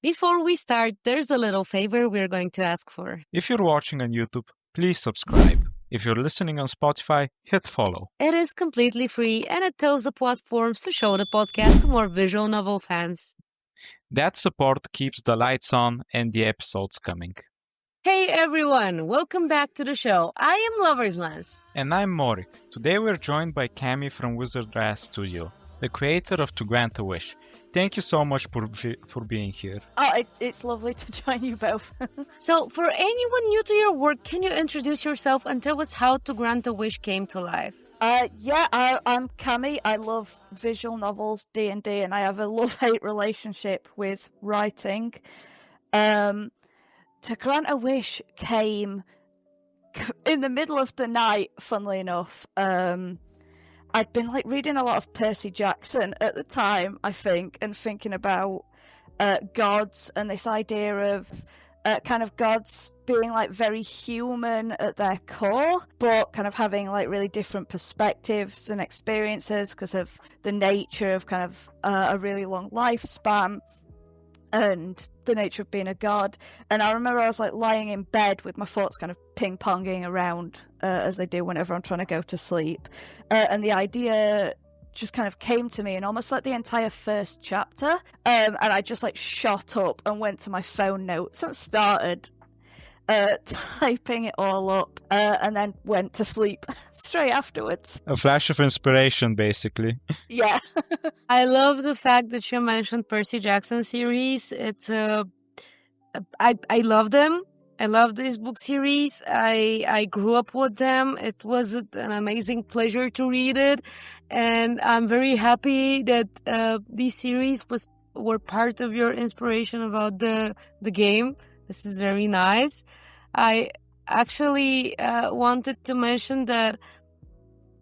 Before we start, there's a little favor we're going to ask for. If you're watching on YouTube, please subscribe. If you're listening on Spotify, hit follow. It is completely free and it tells the platforms to show the podcast to more visual novel fans. That support keeps the lights on and the episodes coming. Hey everyone, welcome back to the show. I am Lover's Lance. And I'm Morik. Today we're joined by Cami from Wizard Brass Studio, the creator of To Grant a Wish. Thank you so much for being here. Oh, it's lovely to join you both. So, for anyone new to your work, can you introduce yourself and tell us how To Grant a Wish came to life? I'm Cami. I love visual novels, D&D, and I have a love-hate relationship with writing. To Grant a Wish came in the middle of the night, funnily enough. I'd been reading a lot of Percy Jackson at the time, I think, and thinking about gods and this idea of kind of gods being very human at their core, but kind of having really different perspectives and experiences because of the nature of kind of a really long lifespan and the nature of being a god. And I remember I was lying in bed with my thoughts kind of ping-ponging around as they do whenever I'm trying to go to sleep. And the idea just kind of came to me in almost the entire first chapter. And I just shot up and went to my phone notes and started typing it all up and then went to sleep straight afterwards. A flash of inspiration, basically. Yeah. I love the fact that you mentioned Percy Jackson series. It's I love them. I love this book series. I grew up with them. It was an amazing pleasure to read it, and I'm very happy that these series were part of your inspiration about the game. This is very nice. I actually wanted to mention that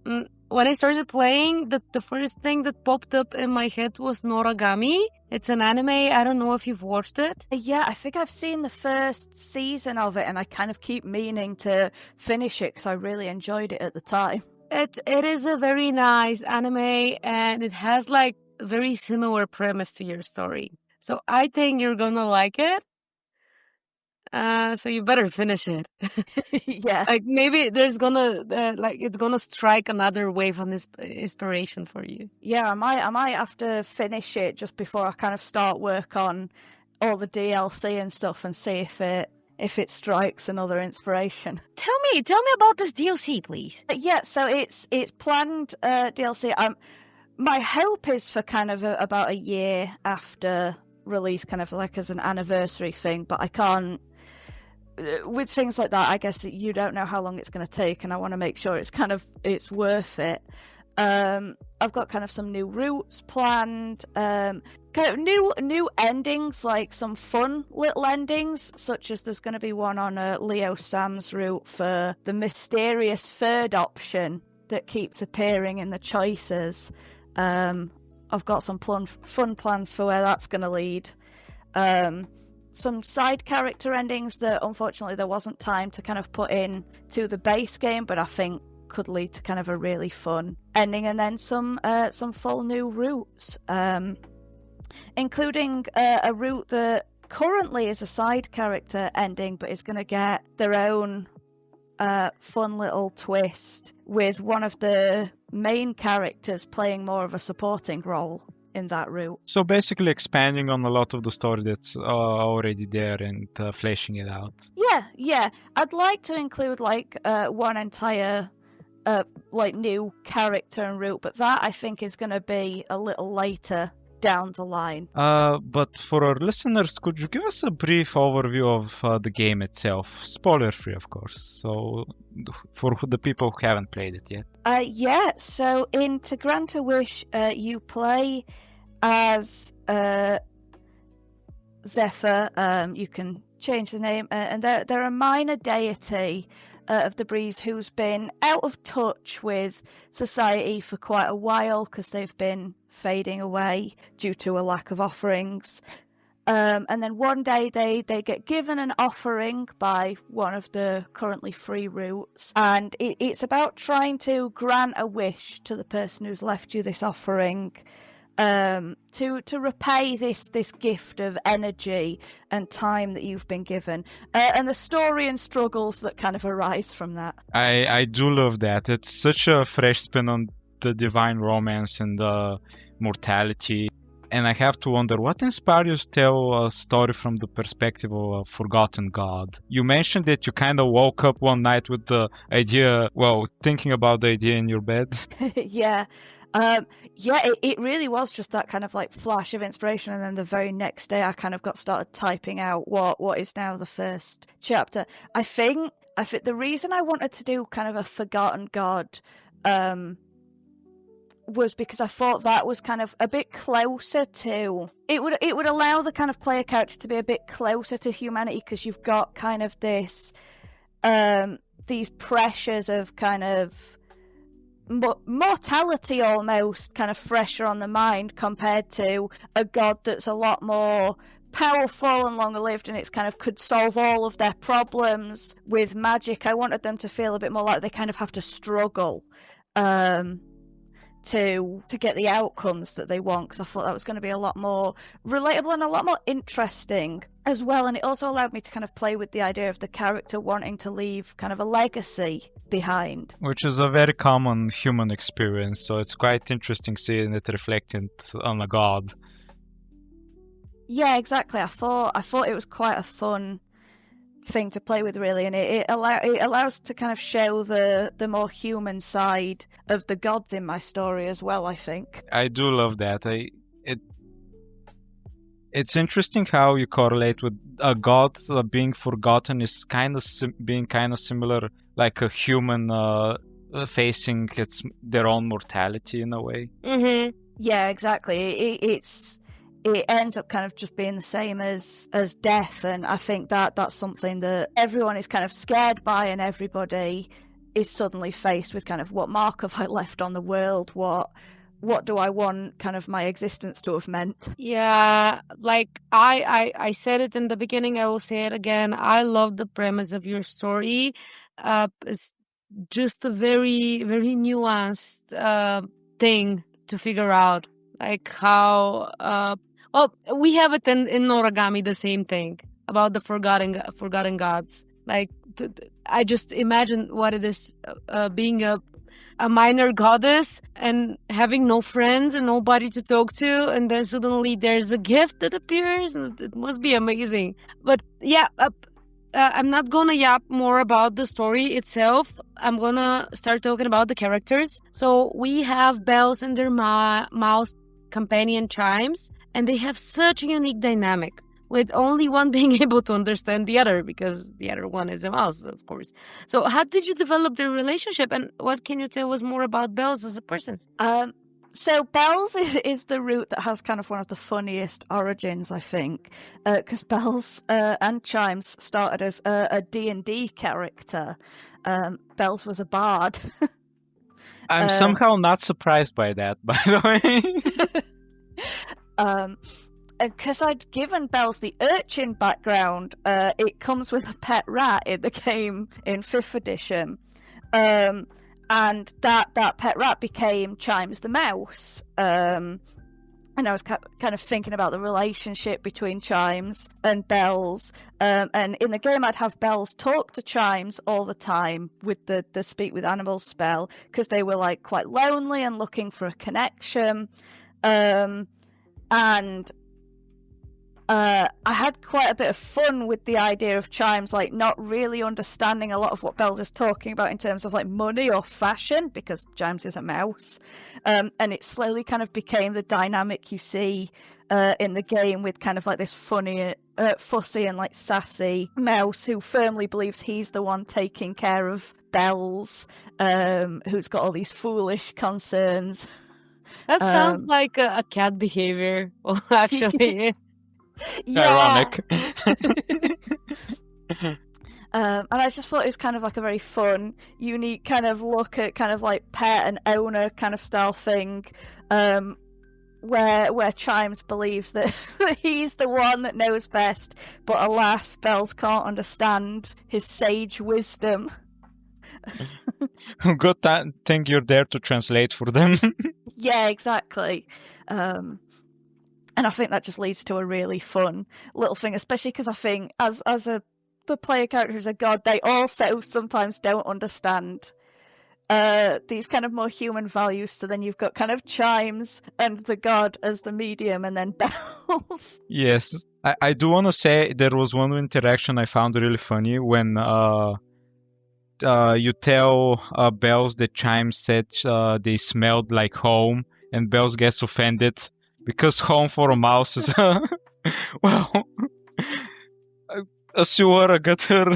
when I started playing, the first thing that popped up in my head was Noragami. It's an anime. I don't know if you've watched it. Yeah, I think I've seen the first season of it, and I kind of keep meaning to finish it because I really enjoyed it at the time. It is a very nice anime, and it has a very similar premise to your story. So I think you're gonna like it. So you better finish it. Yeah. Maybe there's gonna it's gonna strike another wave of inspiration for you. Yeah, I might have to finish it just before I kind of start work on all the DLC and stuff and see if it strikes another inspiration. Tell me about this DLC, please. Yeah, so it's planned DLC. My hope is for kind of about a year after release, kind of as an anniversary thing, but I can't. With things like that, I guess you don't know how long it's going to take, and I want to make sure it's worth it. I've got kind of some new routes planned, kind of new endings, some fun little endings, such as there's going to be one on Leo Sam's route for the mysterious third option that keeps appearing in the choices. I've got some fun plans for where that's going to lead. Some side character endings that unfortunately there wasn't time to kind of put in to the base game, but I think could lead to kind of a really fun ending, and then some full new routes, including a route that currently is a side character ending, but is going to get their own fun little twist with one of the main characters playing more of a supporting role in that route. So basically expanding on a lot of the story that's already there and fleshing it out. Yeah. I'd like to include one entire new character and route, but that I think is going to be a little later down the line. But for our listeners, could you give us a brief overview of the game itself? Spoiler free, of course. So for the people who haven't played it yet. Yeah, so in To Grant a Wish, you play as Zephyr. You can change the name, and they're a minor deity of the breeze who's been out of touch with society for quite a while because they've been fading away due to a lack of offerings. And then one day they get given an offering by one of the currently free routes, and it's about trying to grant a wish to the person who's left you this offering, to repay this gift of energy and time that you've been given, and the story and struggles that kind of arise from that. I do love that. It's such a fresh spin on the divine romance and the mortality. And I have to wonder, what inspired you to tell a story from the perspective of a forgotten god? You mentioned that you kind of woke up one night with the idea, thinking about the idea in your bed. Yeah. It really was just that kind of like flash of inspiration, and then the very next day I kind of got started typing out what is now the first chapter. I think the reason I wanted to do kind of a forgotten god was because I thought that was kind of a bit closer to it would allow the kind of player character to be a bit closer to humanity, because you've got kind of this these pressures of kind of mortality almost kind of fresher on the mind compared to a god that's a lot more powerful and longer lived, and it's kind of could solve all of their problems with magic. I wanted them to feel a bit more like they kind of have to struggle to get the outcomes that they want, because I thought that was going to be a lot more relatable and a lot more interesting as well. And it also allowed me to kind of play with the idea of the character wanting to leave kind of a legacy behind, which is a very common human experience, so it's quite interesting seeing it reflected on a god. Yeah, exactly. I thought it was quite a fun thing to play with, really, and it allows to kind of show the more human side of the gods in my story as well, I think. I do love that. It's interesting how you correlate with a god being forgotten is kind of being kind of similar, like a human facing their own mortality in a way. Mm-hmm. Yeah, exactly. It ends up kind of just being the same as death, and I think that's something that everyone is kind of scared by, and everybody is suddenly faced with kind of, what mark have I left on the world? What do I want kind of my existence to have meant? Yeah, like I said it in the beginning, I will say it again. I love the premise of your story. It's just a very, very nuanced thing to figure out, like how we have it in Noragami, the same thing about the forgotten gods. Like I just imagine what it is being a minor goddess and having no friends and nobody to talk to, and then suddenly there's a gift that appears, and it must be amazing. But yeah, I'm not gonna yap more about the story itself. I'm gonna start talking about the characters. So we have Bells and their mouse companion Chimes, and they have such a unique dynamic, with only one being able to understand the other, because the other one is a mouse, of course. So how did you develop their relationship, and what can you tell us more about Bells as a person? So Bells is the root that has kind of one of the funniest origins, I think, because Bells and Chimes started as a D&D character. Bells was a bard. I'm somehow not surprised by that, by the way. Because I'd given Bells the urchin background, it comes with a pet rat in the game in 5th edition. And that pet rat became Chimes the mouse. And I was kind of thinking about the relationship between Chimes and Bells. And in the game, I'd have Bells talk to Chimes all the time with the Speak with Animals spell, because they were like quite lonely and looking for a connection. And I had quite a bit of fun with the idea of Chimes like not really understanding a lot of what Bells is talking about in terms of like money or fashion, because Chimes is a mouse. And it slowly kind of became the dynamic you see in the game, with kind of like this funny, fussy and like sassy mouse who firmly believes he's the one taking care of Bells, who's got all these foolish concerns. That sounds like a cat behavior, well, actually. Yeah. Ironic. And I just thought it was kind of like a very fun, unique kind of look at kind of like pet and owner kind of style thing, where Chimes believes that he's the one that knows best, but alas, Bells can't understand his sage wisdom. Good thing you're there to translate for them. Yeah, exactly. And I think that just leads to a really fun little thing, especially because I think as the player character is a god, they also sometimes don't understand these kind of more human values. So then you've got kind of Chimes and the god as the medium, and then Bells. Yes, I do want to say there was one interaction I found really funny when you tell Bells that Chimes said they smelled like home, and Bells gets offended because home for a mouse is well, a sewer, a gutter.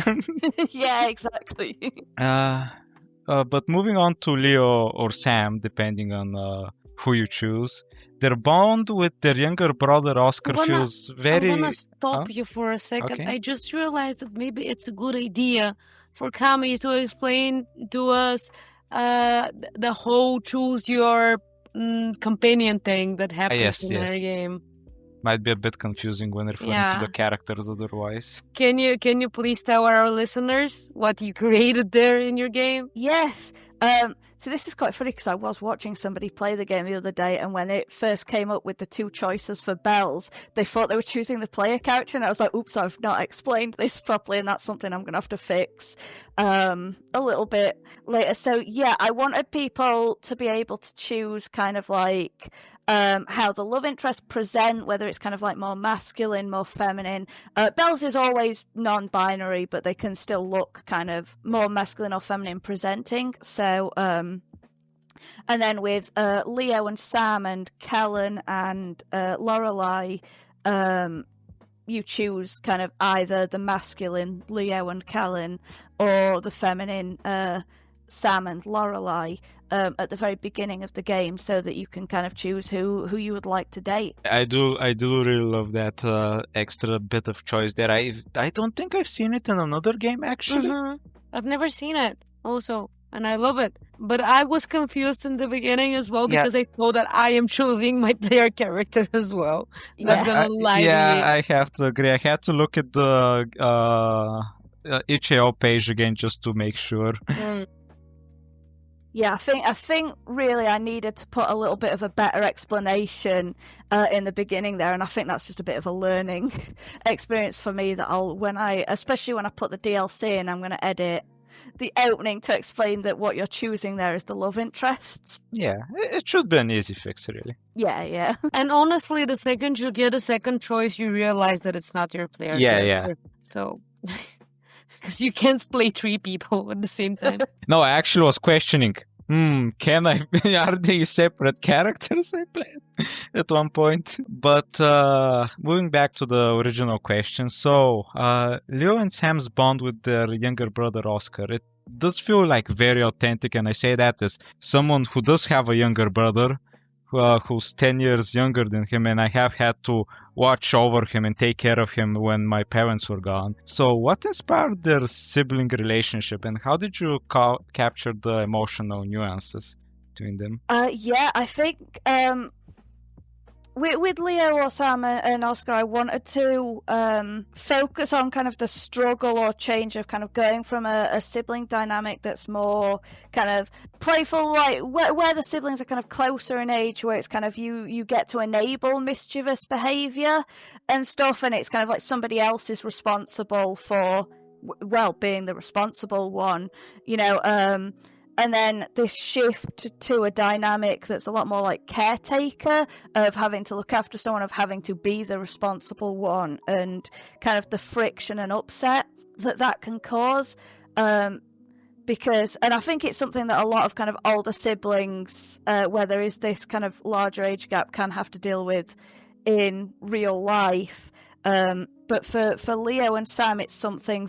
Yeah, exactly. But moving on to Leo or Sam, depending on who you choose, their bond with their younger brother Oscar feels very. I'm gonna stop you for a second. Okay. I just realized that maybe it's a good idea for Cami to explain to us the whole choose your companion thing that happens in her game. Might be a bit confusing when referring to the characters otherwise. Can you please tell our listeners what you created there in your game? Yes. So this is quite funny because I was watching somebody play the game the other day, and when it first came up with the two choices for Bells, they thought they were choosing the player character, and I was like, oops, I've not explained this properly, and that's something I'm going to have to fix a little bit later. So yeah, I wanted people to be able to choose kind of like how the love interests present, whether it's kind of like more masculine, more feminine. Bells is always non-binary, but they can still look kind of more masculine or feminine presenting. So, and then with Leo and Sam and Callan and Lorelei, you choose kind of either the masculine Leo and Callan or the feminine Sam and Lorelei at the very beginning of the game, so that you can kind of choose who you would like to date. I do really love that extra bit of choice there. I don't think I've seen it in another game actually. I've never seen it also, and I love it. But I was confused in the beginning as well because I thought that I am choosing my player character as well. Not gonna lie to you. I have to agree. I had to look at the itch.io page again just to make sure. Yeah, I think really I needed to put a little bit of a better explanation in the beginning there, and I think that's just a bit of a learning experience for me that especially when I put the DLC in, I'm going to edit the opening to explain that what you're choosing there is the love interests. Yeah, it should be an easy fix, really. Yeah. And honestly, the second you get a second choice, you realize that it's not your player character. So, because you can't play three people at the same time. No, I actually was questioning. Can I? Are they separate characters I played at one point? But moving back to the original question, so Leo and Sam's bond with their younger brother Oscar, it does feel like very authentic, and I say that as someone who does have a younger brother who's 10 years younger than him, and I have had to watch over him and take care of him when my parents were gone. So what inspired their sibling relationship, and how did you capture the emotional nuances between them? I think with Leo or Sam and Oscar, I wanted to focus on kind of the struggle or change of kind of going from a sibling dynamic that's more kind of playful, like where the siblings are kind of closer in age, where it's kind of you get to enable mischievous behaviour and stuff, and it's kind of like somebody else is responsible for, being the responsible one, and then this shift to a dynamic that's a lot more like caretaker, of having to look after someone, of having to be the responsible one, and kind of the friction and upset that can cause. Because I think it's something that a lot of kind of older siblings, where there is this kind of larger age gap, can have to deal with in real life. But for Leo and Sam, it's something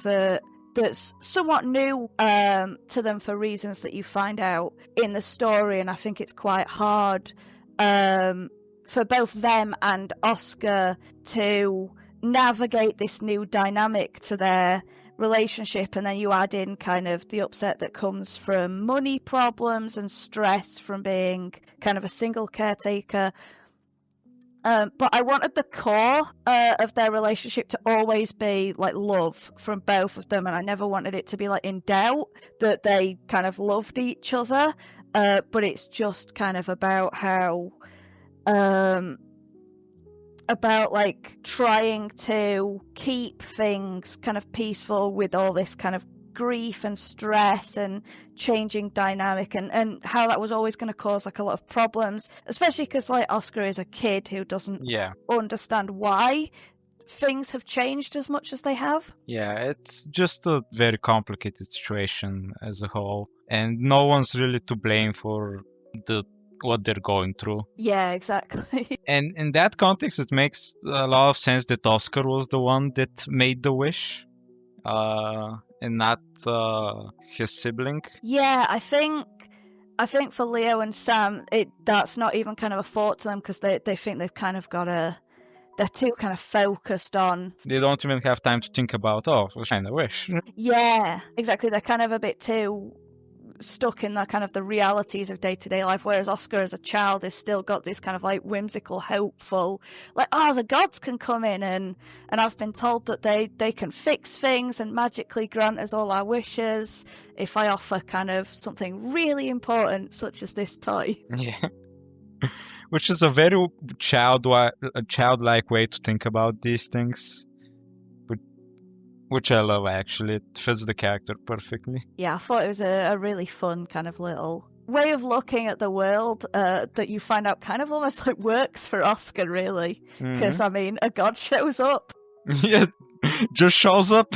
that's somewhat new to them for reasons that you find out in the story, and I think it's quite hard for both them and Oscar to navigate this new dynamic to their relationship, and then you add in kind of the upset that comes from money problems and stress from being kind of a single caretaker. But I wanted the core of their relationship to always be like love from both of them, and I never wanted it to be like in doubt that they kind of loved each other. But it's just kind of about how about like trying to keep things kind of peaceful with all this kind of grief and stress and changing dynamic, and how that was always going to cause like a lot of problems, especially because like Oscar is a kid who doesn't understand why things have changed as much as they have. Yeah, it's just a very complicated situation as a whole, and no one's really to blame for what they're going through. Yeah, exactly. And in that context, it makes a lot of sense that Oscar was the one that made the wish, and not his sibling. Yeah, I think for Leo and Sam, that's not even kind of a thought to them, because they think they've kind of got they're too kind of focused on... They don't even have time to think about, we'll find a wish. Yeah, exactly. They're kind of a bit too stuck in the kind of the realities of day-to-day life, whereas Oscar as a child has still got this kind of like whimsical, hopeful, like, the gods can come in and I've been told that they can fix things and magically grant us all our wishes if I offer kind of something really important such as this toy. Yeah. Which is a very childlike way to think about these things, which I love, actually. It fits the character perfectly. Yeah, I thought it was a really fun kind of little way of looking at the world that you find out kind of almost like works for Oscar, really. Because, I mean, a god shows up. Yeah, just shows up.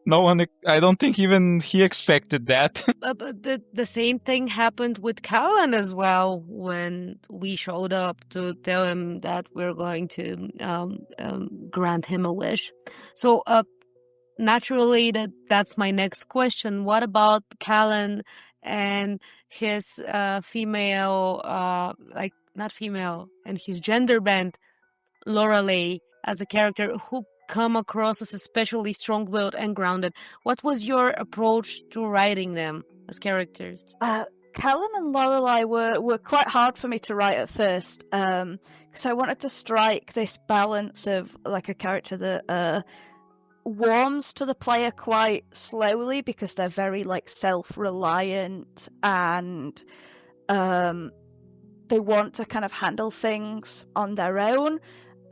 No one, I don't think even he expected that. But the same thing happened with Callan as well, when we showed up to tell him that we're going to grant him a wish. So naturally, that's my next question. What about Callan and his female, not female, and his gender bent Lorelei as a character who come across as especially strong-willed and grounded? What was your approach to writing them as characters? Callan and Lorelei were quite hard for me to write at first, because I wanted to strike this balance of like a character that warms to the player quite slowly, because they're very like self-reliant and they want to kind of handle things on their own.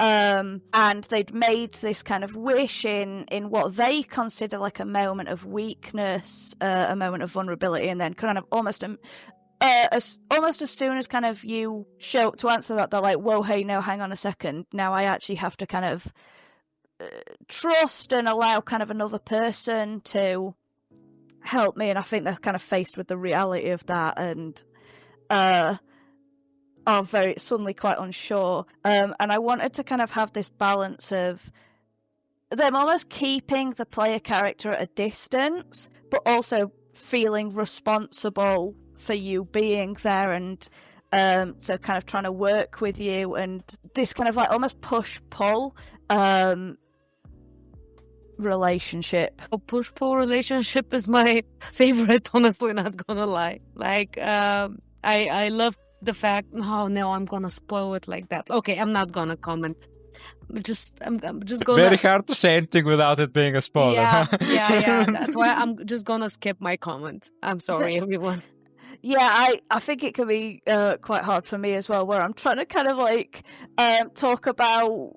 And they'd made this kind of wish in what they consider like a moment of weakness, a moment of vulnerability, and then kind of almost as soon as kind of you show up to answer that, they're like, whoa, hey, no, hang on a second. Now I actually have to kind of trust and allow kind of another person to help me. And I think they're kind of faced with the reality of that, and are very suddenly quite unsure, and I wanted to kind of have this balance of them almost keeping the player character at a distance, but also feeling responsible for you being there, and so kind of trying to work with you, and this kind of like almost push-pull relationship. Push-pull relationship is my favorite, honestly, not gonna lie. Like, I love the fact, no, I'm gonna spoil it like that. Okay, I'm not gonna comment. I'm just gonna... Very hard to say anything without it being a spoiler. Yeah. That's why I'm just gonna skip my comment. I'm sorry, everyone. Yeah, I think it can be quite hard for me as well, where I'm trying to kind of like talk about,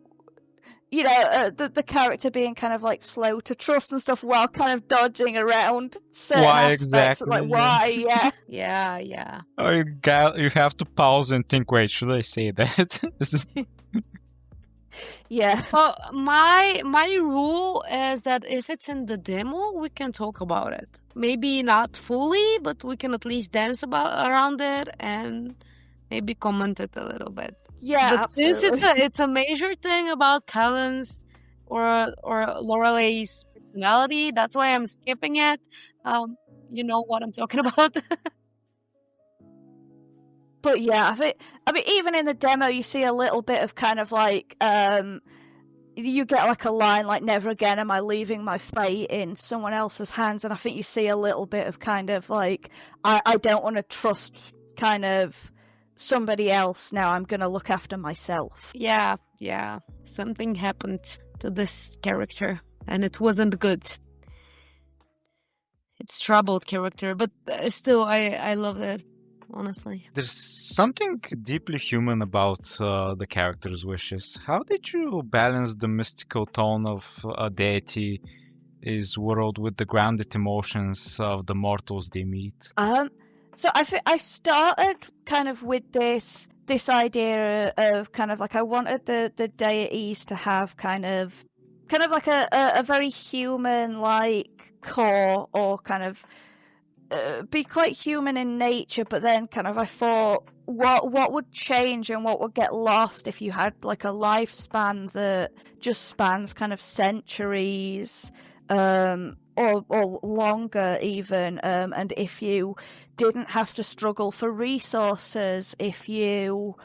you know, the character being kind of like slow to trust and stuff, while kind of dodging around certain aspects. Exactly? Like, why? Yeah. Yeah. Oh, you have to pause and think, wait, should I say that? Yeah. Well, my rule is that if it's in the demo, we can talk about it. Maybe not fully, but we can at least dance around it and maybe comment it a little bit. Yeah, but absolutely. Since it's a major thing about Callan's or Lorelei's personality, that's why I'm skipping it. You know what I'm talking about. But yeah, I mean, even in the demo, you see a little bit of kind of like, you get like a line like, never again am I leaving my fate in someone else's hands. And I think you see a little bit of kind of like, I don't want to trust kind of somebody else now. I'm going to look after myself. Yeah. Something happened to this character, and it wasn't good. It's troubled character, but still, I love it, honestly. There's something deeply human about the character's wishes. How did you balance the mystical tone of a deity's world with the grounded emotions of the mortals they meet? So I started kind of with this idea of kind of like I wanted the deities to have kind of like a very human like core, or kind of be quite human in nature, but then kind of I thought what would change and what would get lost if you had like a lifespan that just spans kind of centuries, or longer even, and if you didn't have to struggle for resources, if you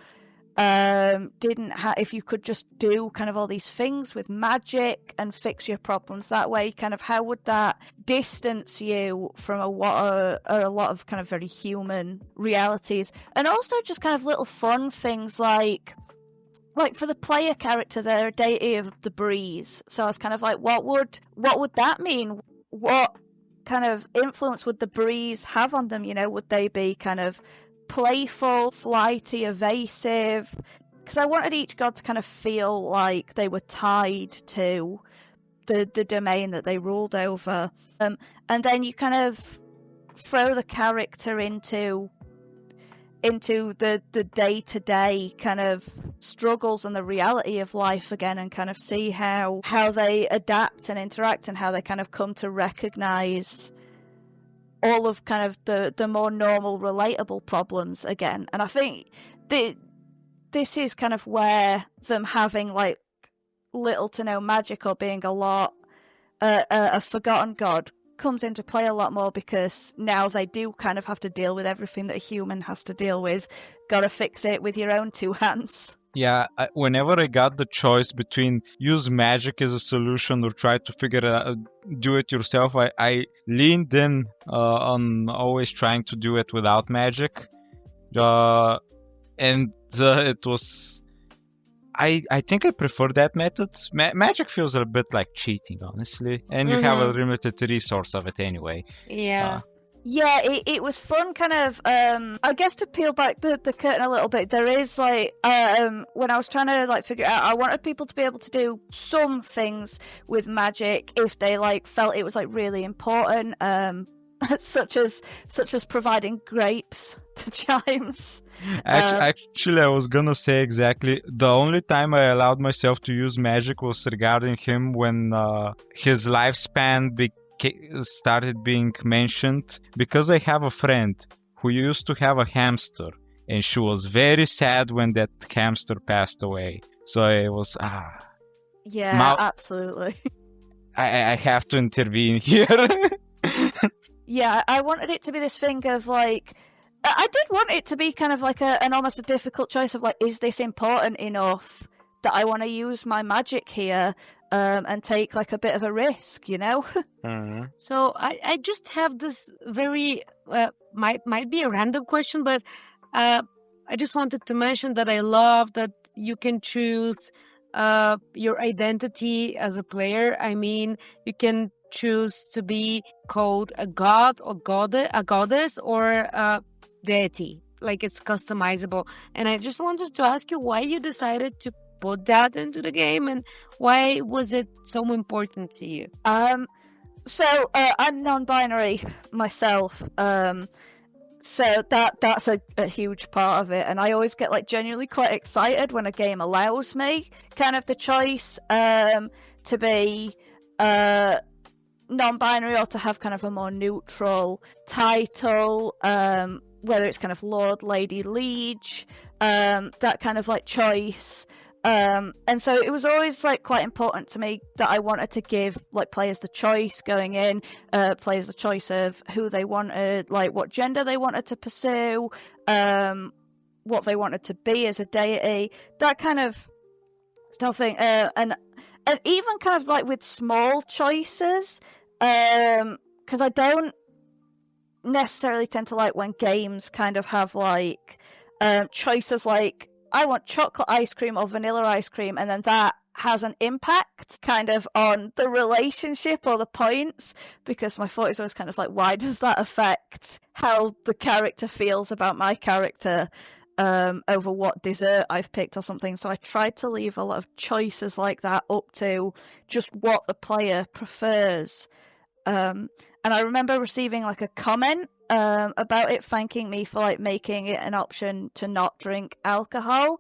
if you could just do kind of all these things with magic and fix your problems that way, kind of how would that distance you from what are a lot of kind of very human realities, and also just kind of little fun things like for the player character, they're a deity of the breeze. So I was kind of like, what would that mean? What kind of influence would the breeze have on them? You know, would they be kind of playful, flighty, evasive? Because I wanted each god to kind of feel like they were tied to the domain that they ruled over. And then you kind of throw the character into the day-to-day kind of struggles and the reality of life again, and kind of see how they adapt and interact, and how they kind of come to recognize all of kind of the more normal, relatable problems again. And I think this is kind of where them having like little to no magic, or being a lot a forgotten god, comes into play a lot more, because now they do kind of have to deal with everything that a human has to deal with. Gotta fix it with your own two hands. Yeah, whenever I got the choice between use magic as a solution or try to figure it out, do it yourself, I leaned in on always trying to do it without magic. And it was... I think I prefer that method. Magic feels a bit like cheating, honestly. And you have a limited resource of it anyway. Yeah. Yeah, it was fun kind of, I guess to peel back the curtain a little bit, there is like, when I was trying to like figure it out, I wanted people to be able to do some things with magic if they like felt it was like really important, such as providing grapes to Chimes. Actually, I was gonna say exactly. The only time I allowed myself to use magic was regarding him when his lifespan started being mentioned, because I have a friend who used to have a hamster, and she was very sad when that hamster passed away. So it was yeah, absolutely. I have to intervene here. Yeah, I wanted it to be this thing of like, I did want it to be kind of like an almost a difficult choice of like, is this important enough that I want to use my magic here, and take like a bit of a risk, you know? So I just have this very might be a random question, but I just wanted to mention that I love that you can choose your identity as a player. I mean, you can choose to be called a god or a goddess, or a deity. Like, it's customizable. And I just wanted to ask you why you decided to put that into the game, and why was it so important to you? So I'm non-binary myself, so that's a huge part of it, and I always get like genuinely quite excited when a game allows me kind of the choice to be non-binary, or to have kind of a more neutral title, whether it's kind of Lord, Lady, Liege, that kind of like choice. And so it was always like quite important to me that I wanted to give like players the choice going in, players the choice of who they wanted, like what gender they wanted to pursue, what they wanted to be as a deity, that kind of stuff. And even kind of like with small choices, because I don't necessarily tend to like when games kind of have like choices like I want chocolate ice cream or vanilla ice cream, and then that has an impact kind of on the relationship or the points, because my thought is always kind of like, why does that affect how the character feels about my character over what dessert I've picked or something. So I tried to leave a lot of choices like that up to just what the player prefers. And I remember receiving like a comment about it, thanking me for like making it an option to not drink alcohol,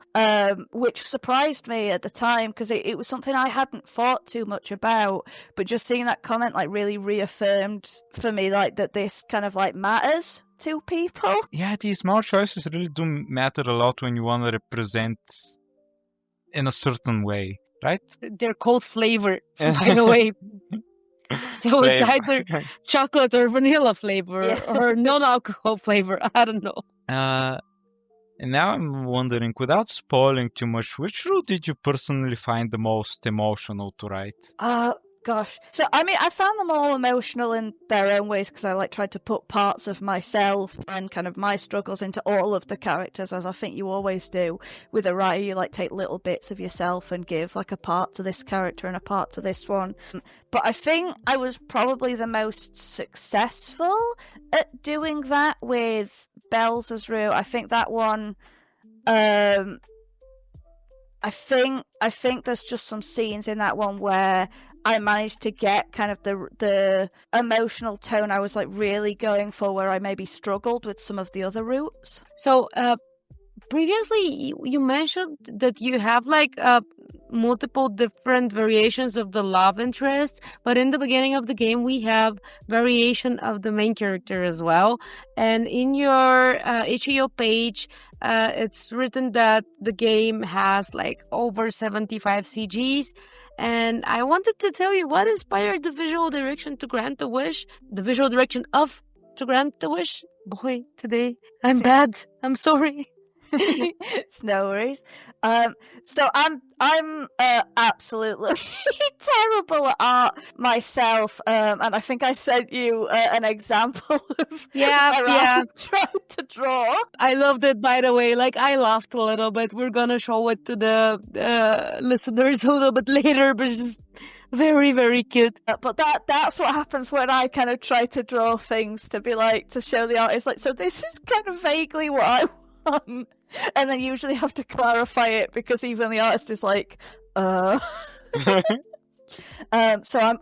which surprised me at the time because it was something I hadn't thought too much about. But just seeing that comment like really reaffirmed for me like that this kind of like matters to people. Yeah, these small choices really do matter a lot when you want to represent in a certain way, right? They're called flavor, by the way. So it's either chocolate or vanilla flavor or non-alcohol flavor. I don't know. And now I'm wondering, without spoiling too much, which rule did you personally find the most emotional to write? Gosh. So, I mean, I found them all emotional in their own ways because I like tried to put parts of myself and kind of my struggles into all of the characters, as I think you always do with a writer. You like take little bits of yourself and give like a part to this character and a part to this one. But I think I was probably the most successful at doing that with Bells as Rue. I think that one, I think there's just some scenes in that one where I managed to get kind of the emotional tone I was like really going for, where I maybe struggled with some of the other routes. So previously you mentioned that you have like multiple different variations of the love interest, but in the beginning of the game we have variation of the main character as well. And in your HEO page, it's written that the game has like over 75 CGs. And I wanted to tell you what inspired the visual direction to grant the wish. The visual direction of to grant the wish. Boy, today I'm bad. I'm sorry. It's no worries. So I'm absolutely terrible at art myself, and I think I sent you an example of I tried to draw. I loved it, by the way. Like, I laughed a little bit. We're gonna show it to the listeners a little bit later, but it's just very, very cute. But that's what happens when I kind of try to draw things to be like, to show the artist, like, so this is kind of vaguely what I want. And then usually have to clarify it because even the artist is like, So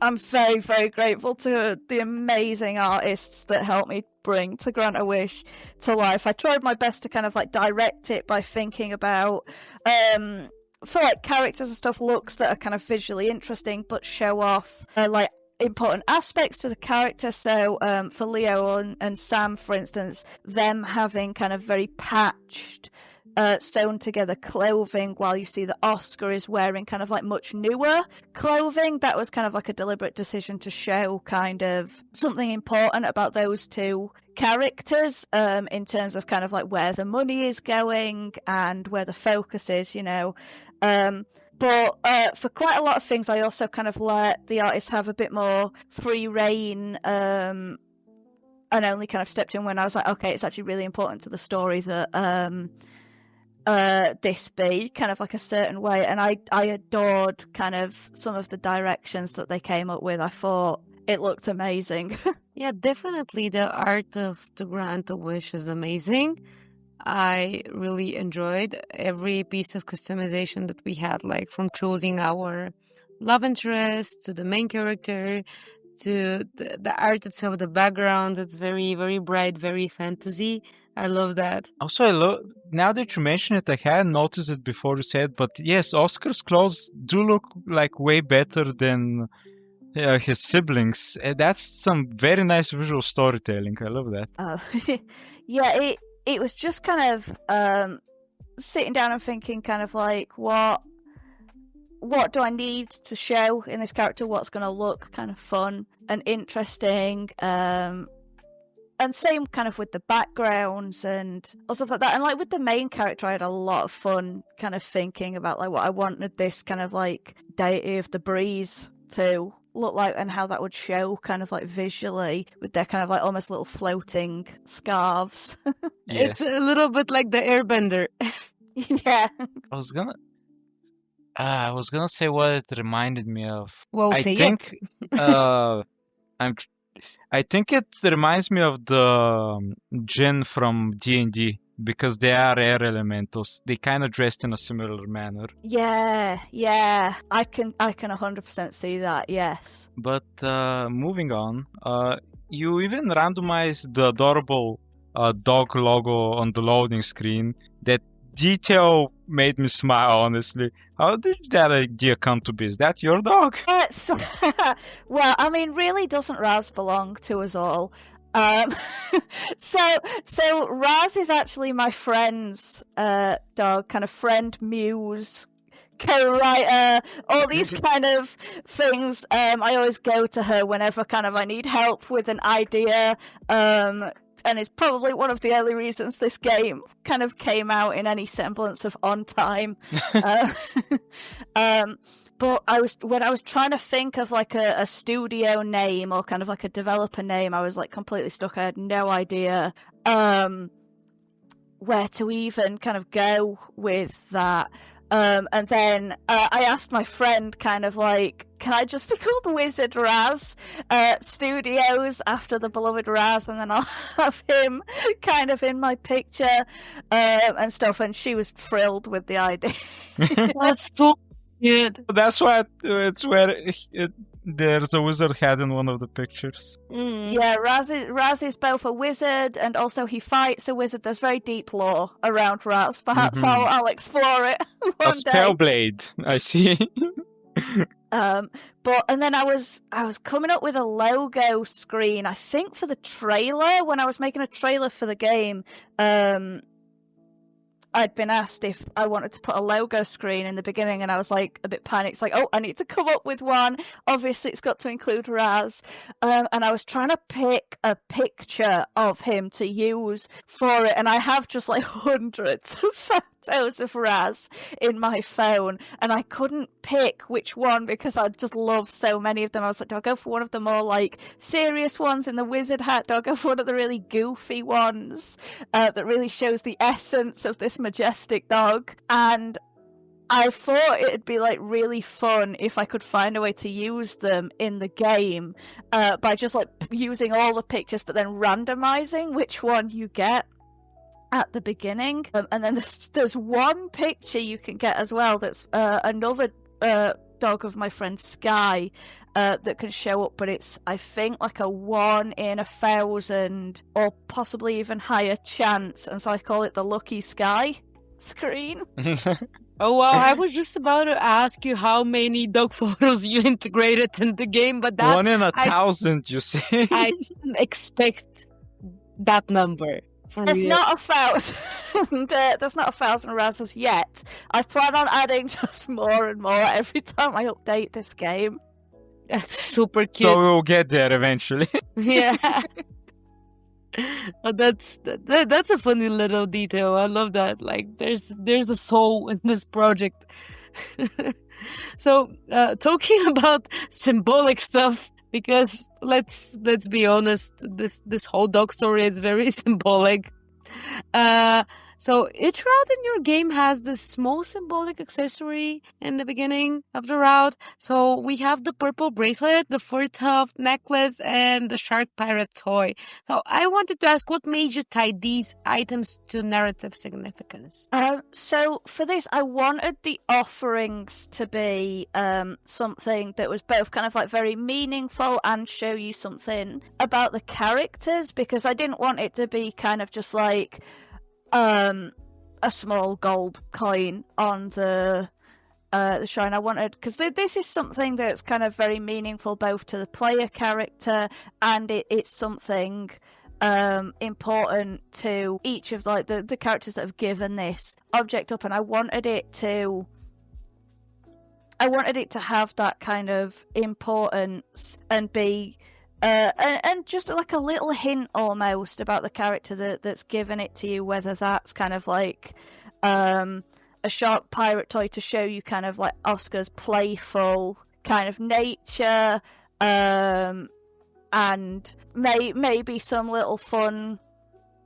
I'm very, very grateful to the amazing artists that helped me bring To Grant a Wish to life. I tried my best to kind of like direct it by thinking about, for like characters and stuff, looks that are kind of visually interesting but show off like important aspects to the character. So for Leo and Sam, for instance, them having kind of very patched sewn together clothing, while you see that Oscar is wearing kind of like much newer clothing. That was kind of like a deliberate decision to show kind of something important about those two characters, in terms of kind of like where the money is going and where the focus is, you know. But for quite a lot of things, I also kind of let the artist have a bit more free reign, and only kind of stepped in when I was like, okay, it's actually really important to the story that this be kind of like a certain way. And I adored kind of some of the directions that they came up with. I thought it looked amazing. Yeah, definitely the art of To Grant a Wish is amazing. I really enjoyed every piece of customization that we had, like from choosing our love interest to the main character to the art itself, the background. It's very, very bright, very fantasy. I love that. Also, now that you mention it, I hadn't noticed it before you said, but yes, Oscar's clothes do look like way better than his siblings. That's some very nice visual storytelling. I love that. Yeah, it was just kind of sitting down and thinking kind of like, what do I need to show in this character? What's going to look kind of fun and interesting? And same kind of with the backgrounds and stuff like that. And like with the main character, I had a lot of fun kind of thinking about like what I wanted this kind of like deity of the breeze to look like and how that would show kind of like visually with their kind of like almost little floating scarves. It's a little bit like the Airbender. Yeah. I was gonna say what it reminded me of. Well, I say it. think I think it reminds me of the Jinn from D&D because they are air elementals. They kind of dressed in a similar manner. Yeah. I can 100% see that. Yes. But moving on, you even randomized the adorable dog logo on the loading screen. That detail made me smile, honestly. How did that idea come to be? Is that your dog? Well, I mean, really doesn't Raz belong to us all? So Raz is actually my friend's dog, kind of friend, muse, co-writer, all these kind of things. I always go to her whenever kind of I need help with an idea. And it's probably one of the early reasons this game kind of came out in any semblance of on time. But when I was trying to think of like a studio name or kind of like a developer name, I was like completely stuck. I had no idea where to even kind of go with that. And then I asked my friend kind of like, can I just be called Wizard Raz Studios after the beloved Raz, and then I'll have him kind of in my picture and stuff. And she was thrilled with the idea. That's so good. That's why it's where there's a wizard head in one of the pictures. Yeah, Raz is both a wizard and also he fights a wizard. There's very deep lore around Raz. Perhaps I'll explore it one day. A spellblade, I see. But and then I was coming up with a logo screen, I think for the trailer. When I was making a trailer for the game, I'd been asked if I wanted to put a logo screen in the beginning, and I was like a bit panicked. It's like, oh, I need to come up with one. Obviously, it's got to include Raz. And I was trying to pick a picture of him to use for it, and I have just like hundreds of photos of Raz in my phone, and I couldn't pick which one because I just love so many of them. I was like, do I go for one of the more like serious ones in the wizard hat? Do I go for one of the really goofy ones that really shows the essence of this majestic dog? And I thought it'd be like really fun if I could find a way to use them in the game by just like using all the pictures but then randomizing which one you get at the beginning. And then there's one picture you can get as well that's another dog of my friend Sky that can show up, but it's I think like a 1 in 1,000 or possibly even higher chance, and so I call it the Lucky Sky screen. Oh wow, I was just about to ask you how many dog photos you integrated in the game, but that 1 in 1,000, you say? I didn't expect that number. There's not 1,000. There's not 1,000 Razes yet. I plan on adding just more and more every time I update this game. That's super cute. So we'll get there eventually. Yeah. Oh, that's a funny little detail. I love that. Like, there's a soul in this project. So, talking about symbolic stuff, because let's be honest, this whole dog story is very symbolic. So each route in your game has this small symbolic accessory in the beginning of the route. So we have the purple bracelet, the fur-tuft necklace, and the shark pirate toy. So I wanted to ask, what made you tie these items to narrative significance? So for this, I wanted the offerings to be something that was both kind of like very meaningful and show you something about the characters, because I didn't want it to be kind of just like a small gold coin on the shrine. I wanted, because this is something that's kind of very meaningful both to the player character and it's something important to each of like the characters that have given this object up, and I wanted it to have that kind of importance and be and just like a little hint almost about the character that's given it to you, whether that's kind of like a shark pirate toy to show you kind of like Oscar's playful kind of nature, and maybe some little fun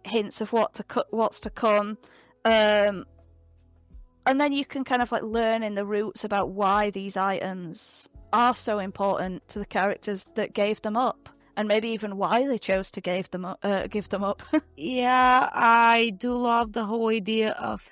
hints of what's to come. And then you can kind of like learn in the roots about why these items are so important to the characters that gave them up, and maybe even why they chose to give them up. Yeah, I do love the whole idea of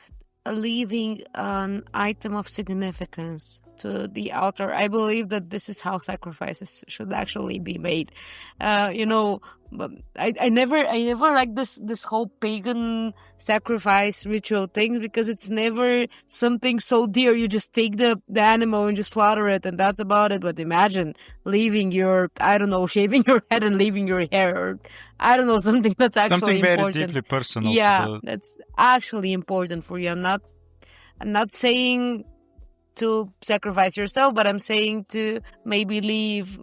leaving an item of significance to the author. I believe that this is how sacrifices should actually be made. But I never like this whole pagan sacrifice ritual thing, because it's never something so dear. You just take the animal and just slaughter it, and that's about it. But imagine leaving shaving your head and leaving your hair, or I don't know, something that's actually something very important. deeply personal. Yeah, that's actually important for you. I'm not saying to sacrifice yourself, but I'm saying to maybe leave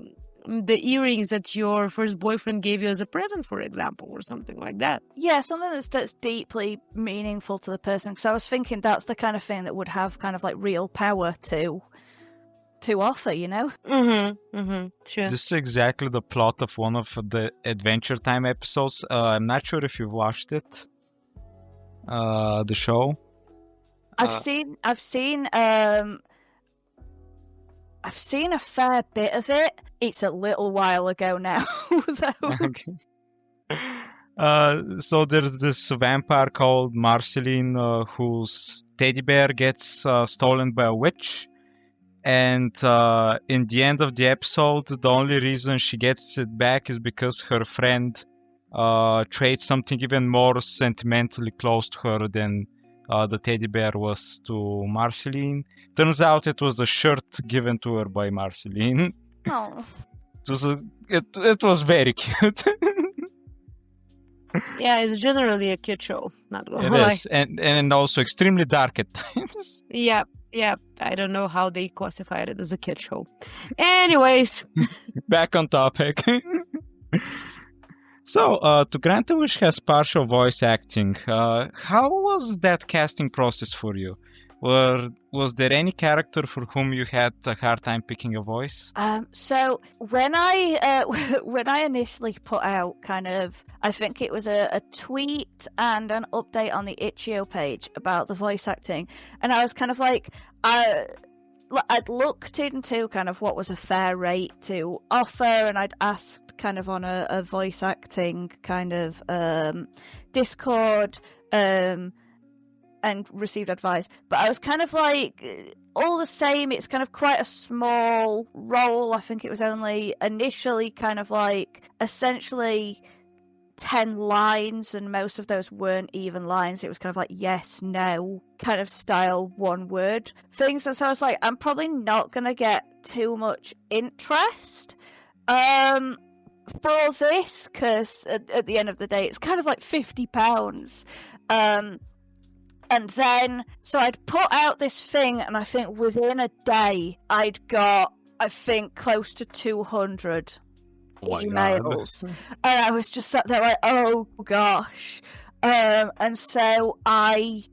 the earrings that your first boyfriend gave you as a present, for example, or something like that. Yeah, something that's deeply meaningful to the person, because I was thinking that's the kind of thing that would have kind of like real power to offer, you know? Sure. This is exactly the plot of one of the Adventure Time episodes. I'm not sure if you've watched it, the show. I've seen a fair bit of it. It's a little while ago now, though. Okay. So there's this vampire called Marceline, whose teddy bear gets stolen by a witch. And in the end of the episode, the only reason she gets it back is because her friend trades something even more sentimentally close to her than the teddy bear was to Marceline. Turns out it was a shirt given to her by Marceline. Oh. It was very cute. Yeah, it's generally a cute show, not gonna It lie. is, and also extremely dark at times. Yeah, I don't know how they classified it as a kid show. Anyways. Back on topic. So, To Grant a Wish has partial voice acting. How was that casting process for you? Was there any character for whom you had a hard time picking a voice? So when I initially put out kind of, I think it was a tweet and an update on the Itch.io page about the voice acting, and I was kind of like, I'd looked into kind of what was a fair rate to offer, and I'd asked kind of on a voice acting kind of Discord, and received advice. But I was kind of like, all the same, it's kind of quite a small role. I think it was only initially kind of like essentially 10 lines, and most of those weren't even lines. It was kind of like yes, no kind of style, one word things. And so I was like, I'm probably not going to get too much interest for this, because at the end of the day, it's kind of like £50. And then, so I'd put out this thing, and I think within a day, I'd got, I think, close to 200 emails. And I was just sat there like, oh gosh. And so I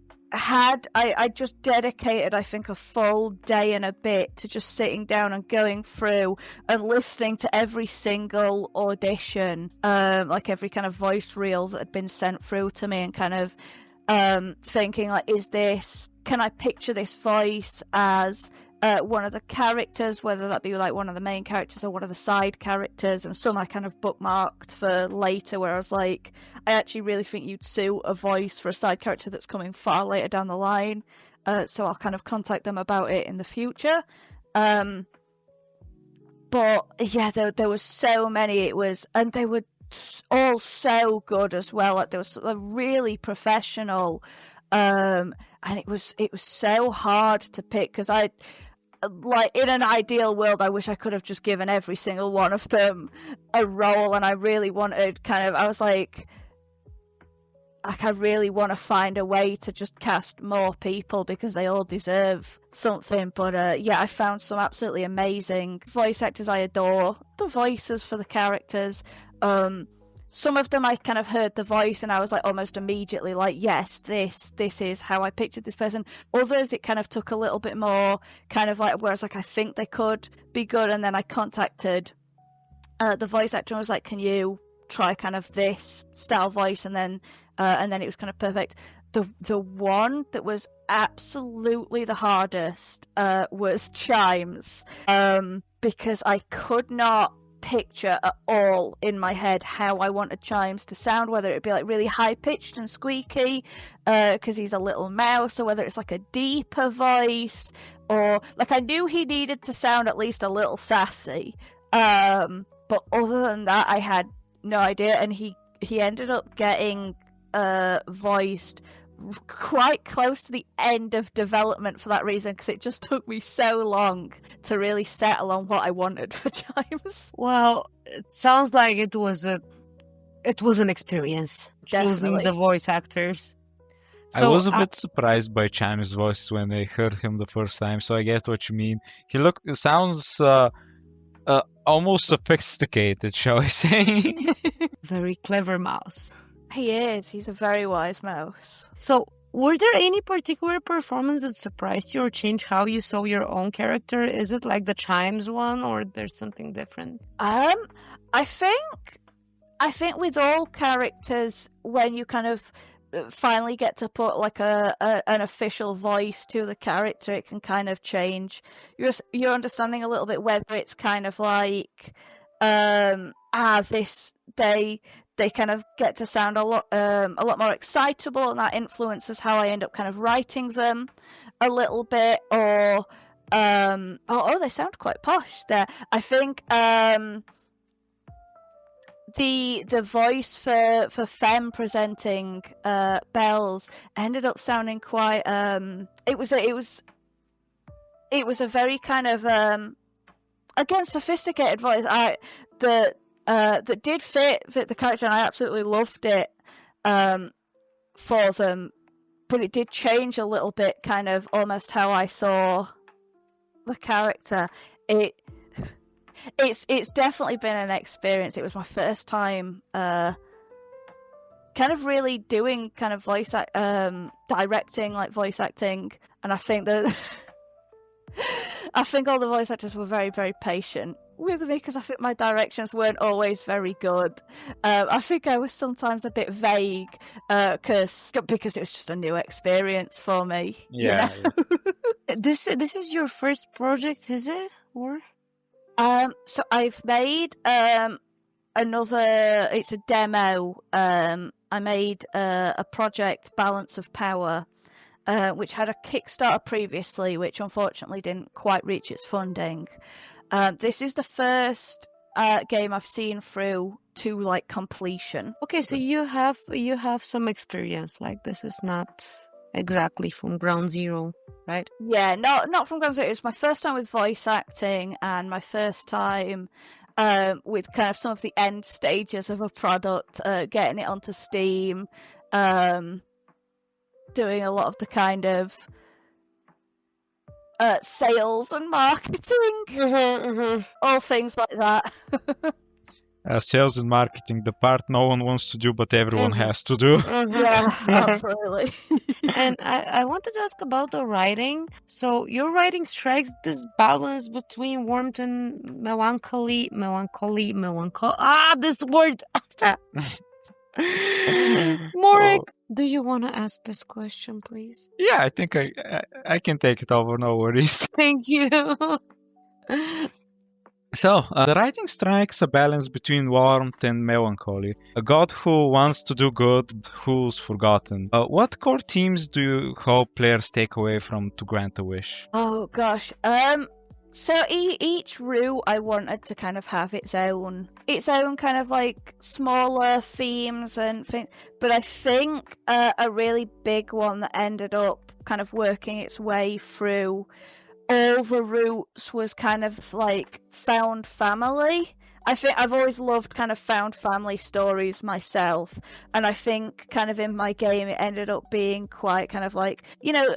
just dedicated, I think, a full day and a bit to just sitting down and going through and listening to every single audition, like every kind of voice reel that had been sent through to me, and kind of thinking like, can I picture this voice as one of the characters, whether that be like one of the main characters or one of the side characters. And some I kind of bookmarked for later, where I was like, I actually really think you'd suit a voice for a side character that's coming far later down the line, so I'll kind of contact them about it in the future. But yeah, there was so many, and they were all so good as well. Like, they were really professional, and it was so hard to pick, because I, like, in an ideal world, I wish I could have just given every single one of them a role, and I really wanted kind of, I was like I really want to find a way to just cast more people, because they all deserve something. But yeah, I found some absolutely amazing voice actors. I adore the voices for the characters. Some of them I kind of heard the voice and I was like almost immediately like, yes, this is how I pictured this person. Others, it kind of took a little bit more kind of like, whereas like I think they could be good, and then I contacted the voice actor was like, can you try kind of this style voice? And then it was kind of perfect. The one that was absolutely the hardest was Chimes, because I could not picture at all in my head how I wanted Chimes to sound, whether it be like really high pitched and squeaky because he's a little mouse, or whether it's like a deeper voice, or like I knew he needed to sound at least a little sassy, but other than that I had no idea. And he ended up getting voiced quite close to the end of development for that reason, because it just took me so long to really settle on what I wanted for Chimes. Well, it sounds like it was an experience choosing the voice actors. I was a bit surprised by Chimes' voice when I heard him the first time, so I get what you mean. He sounds almost sophisticated, shall I say. Very clever mouse. He is. He's a very wise mouse. So, were there any particular performance that surprised you or changed how you saw your own character? Is it like the Chimes one, or there's something different? I think with all characters, when you kind of finally get to put like an official voice to the character, it can kind of change your understanding a little bit, whether it's kind of like they kind of get to sound a lot more excitable, and that influences how I end up kind of writing them a little bit, or they sound quite posh there. I think the voice for Femme presenting Bells ended up sounding quite it was a very kind of again sophisticated voice that did fit the character, and I absolutely loved it for them, but it did change a little bit, kind of almost how I saw the character. It's definitely been an experience. It was my first time kind of really doing kind of directing, like voice acting, and I think that I think all the voice actors were very, very patient with me, because I think my directions weren't always very good. I think I was sometimes a bit vague because it was just a new experience for me. Yeah. You know? This is your first project, is it? Or so I've made another. It's a demo. I made a project, Balance of Power, which had a Kickstarter previously, which unfortunately didn't quite reach its funding. This is the first game I've seen through to like completion. Okay, so you have some experience. Like, this is not exactly from ground zero, right? Yeah, not from ground zero. It was my first time with voice acting, and my first time with kind of some of the end stages of a product, getting it onto Steam, doing a lot of the kind of sales and marketing, all things like that. Sales and marketing, the part no one wants to do but everyone has to do. Yeah, absolutely. And I wanted to ask about the writing. So your writing strikes this balance between warmth and melancholy. This word. Morek, do you want to ask this question, please? Yeah, I think I can take it over, no worries. Thank you. So, the writing strikes a balance between warmth and melancholy. A god who wants to do good, who's forgotten. What core themes do you hope players take away from To Grant a Wish? Oh gosh, so each route I wanted to kind of have its own kind of like smaller themes and things, but I think a really big one that ended up kind of working its way through all the routes was kind of like found family. I think I've always loved kind of found family stories myself, and I think kind of in my game it ended up being quite kind of like, you know,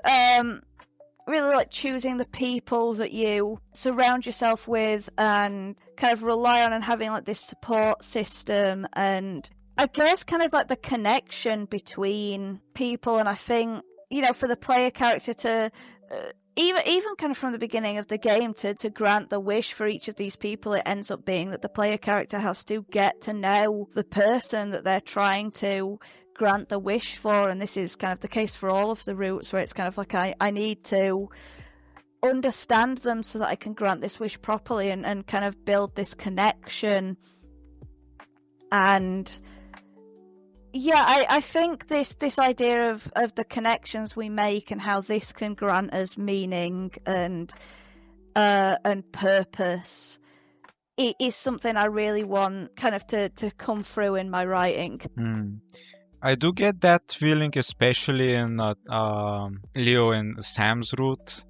really like choosing the people that you surround yourself with and kind of rely on, and having like this support system, and I guess kind of like the connection between people. And I think, you know, for the player character to even kind of from the beginning of the game, to grant the wish for each of these people, it ends up being that the player character has to get to know the person that they're trying to grant the wish for, and this is kind of the case for all of the routes, where it's kind of like I need to understand them so that I can grant this wish properly and kind of build this connection. And yeah, I think this idea of the connections we make and how this can grant us meaning and purpose, it is something I really want kind of to come through in my writing. I do get that feeling, especially in Leo and Sam's route.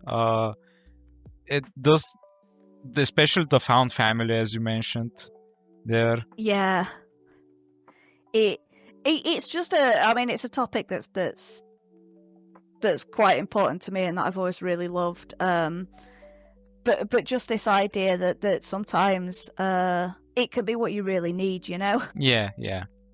It does, especially the found family, as you mentioned there. Yeah, it's just it's a topic that's quite important to me and that I've always really loved. But just this idea that sometimes it can be what you really need, you know? Yeah.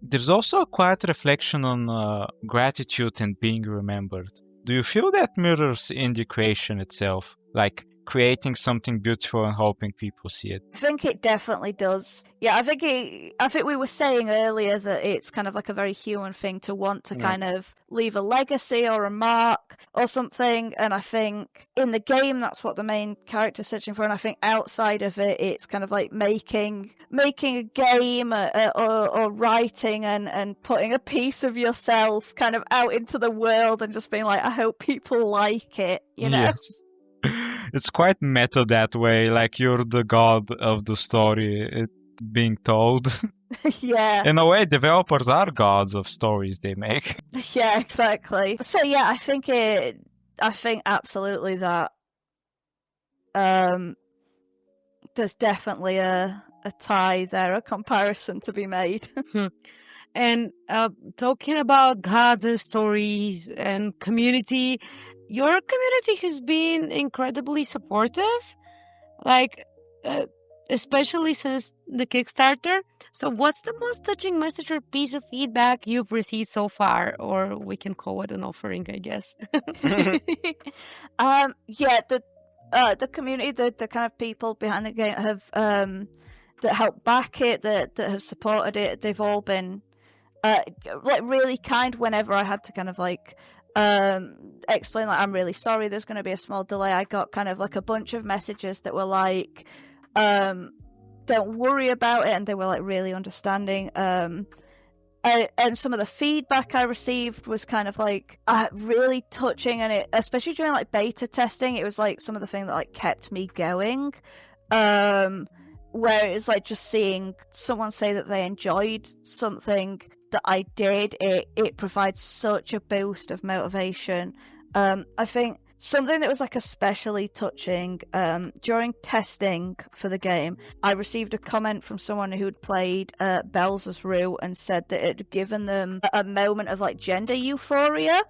There's also a quiet reflection on gratitude and being remembered. Do you feel that mirrors indie creation itself? Like creating something beautiful and hoping people see it? I think it definitely does. Yeah, I think we were saying earlier that it's kind of like a very human thing to want to kind of leave a legacy or a mark or something, and I think in the game that's what the main character's searching for, and I think outside of it it's kind of like making a game or writing and putting a piece of yourself kind of out into the world and just being like, I hope people like it, you know? Yes. It's quite meta that way, like you're the god of the story it's being told. Yeah. In a way, developers are gods of stories they make. Yeah, exactly. So yeah, I think absolutely that there's definitely a tie there, a comparison to be made. And talking about gods and stories and community, your community has been incredibly supportive, like especially since the Kickstarter. So what's the most touching message or piece of feedback you've received so far? Or we can call it an offering, I guess. Yeah, the community, the kind of people behind the game have that help back it, that have supported it. They've all been like really kind whenever I had to kind of like explain like, I'm really sorry, there's going to be a small delay. I got kind of like a bunch of messages that were like, don't worry about it, and they were like really understanding. And some of the feedback I received was kind of like really touching, and it, especially during like beta testing, it was like some of the thing that like kept me going. Where it's like just seeing someone say that they enjoyed something that I did, it provides such a boost of motivation. I think something that was like especially touching, during testing for the game, I received a comment from someone who'd played Bells' route and said that it had given them a moment of like gender euphoria.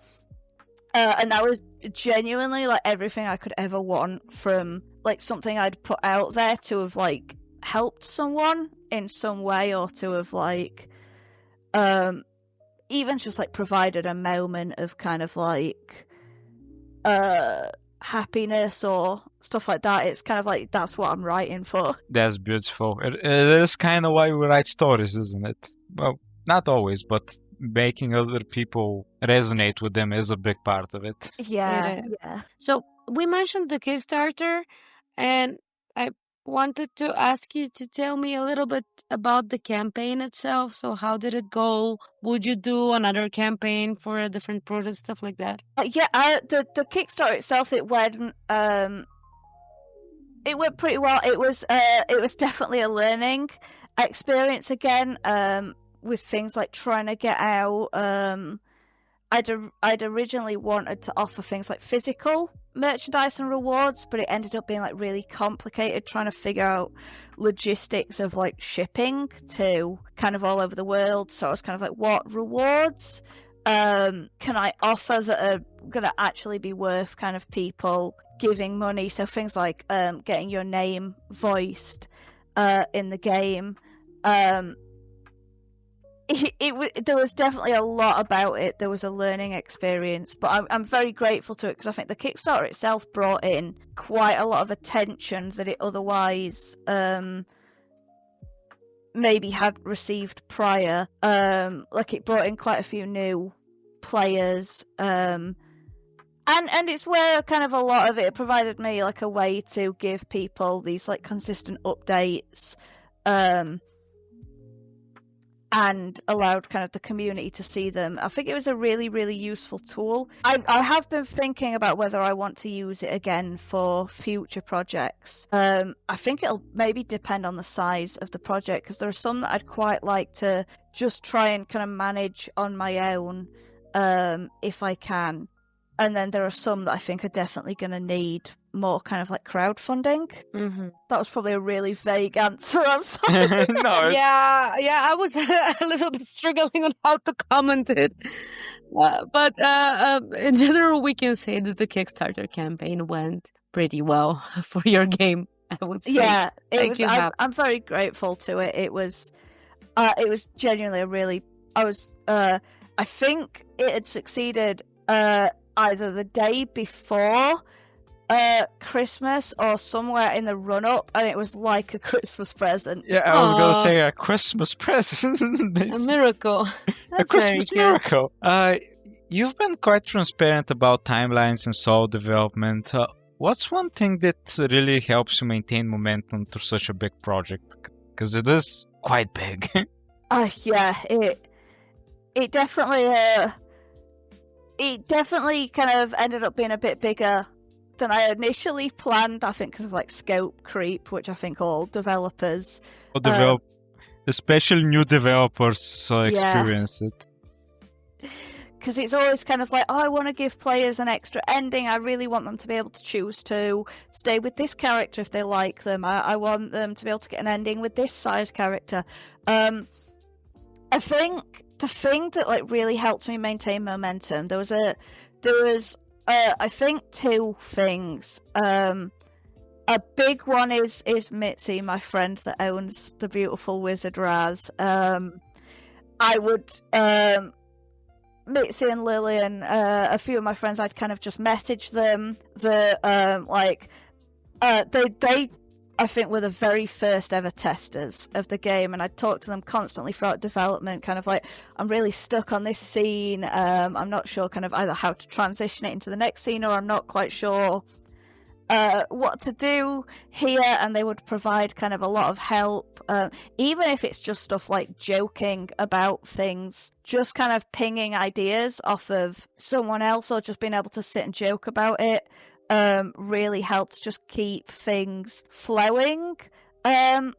And that was genuinely like everything I could ever want from like something I'd put out there to have like helped someone in some way, or to have like even just like provided a moment of kind of like happiness or stuff like that. It's kind of like that's what I'm writing for. That's beautiful. It is kind of why we write stories, isn't it? Well, not always, but making other people resonate with them is a big part of it. Yeah. So we mentioned the Kickstarter, and I wanted to ask you to tell me a little bit about the campaign itself. So how did it go? Would you do another campaign for a different project, stuff like that? The Kickstarter itself, it went pretty well. It was definitely a learning experience again, with things like trying to get out. I'd originally wanted to offer things like physical merchandise and rewards, but it ended up being like really complicated trying to figure out logistics of like shipping to kind of all over the world. So I was kind of like, what rewards can I offer that are going to actually be worth kind of people giving money? So things like getting your name voiced in the game. there was definitely a lot about it. There was a learning experience, but I'm very grateful to it because I think the Kickstarter itself brought in quite a lot of attention that it otherwise maybe had received prior. Like it brought in quite a few new players, and it's where kind of a lot of it provided me like a way to give people these like consistent updates. And allowed kind of the community to see them. I think it was a really, really useful tool. I have been thinking about whether I want to use it again for future projects. I think it'll maybe depend on the size of the project, because there are some that I'd quite like to just try and kind of manage on my own if I can. And then there are some that I think are definitely going to need more kind of like crowdfunding. Mm-hmm. That was probably a really vague answer. I'm sorry. No, Yeah, I was a little bit struggling on how to comment it. But in general, we can say that the Kickstarter campaign went pretty well for your game, I would say. Yeah, Thank you, Hap. I'm very grateful to it. It was genuinely a really. I think it had succeeded either the day before Christmas or somewhere in the run up, and it was like a Christmas present. yeah, I was gonna Aw. say a Christmas present. A miracle. A That's very Christmas cute. miracle. You've been quite transparent about timelines and soul development. What's one thing that really helps you maintain momentum through such a big project? Because it is quite big. Yeah, it definitely kind of ended up being a bit bigger than I initially planned. I think because of like scope creep, which I think all developers, Especially new developers experience it. because it's always kind of like, oh, I want to give players an extra ending. I really want them to be able to choose to stay with this character if they like them. I want them to be able to get an ending with this side character. I think the thing that like really helped me maintain momentum, there was I think two things. A big one is Mitzi, my friend that owns the beautiful Wizard Raz. I would Mitzi and Lillian, a few of my friends, I'd kind of just message them. They I think were the very first ever testers of the game, and I'd talk to them constantly throughout development, kind of like, I'm really stuck on this scene, I'm not sure kind of either how to transition it into the next scene, or I'm not quite sure what to do here, and they would provide kind of a lot of help, even if it's just stuff like joking about things, just kind of pinging ideas off of someone else, or just being able to sit and joke about it. Really helped just keep things flowing. And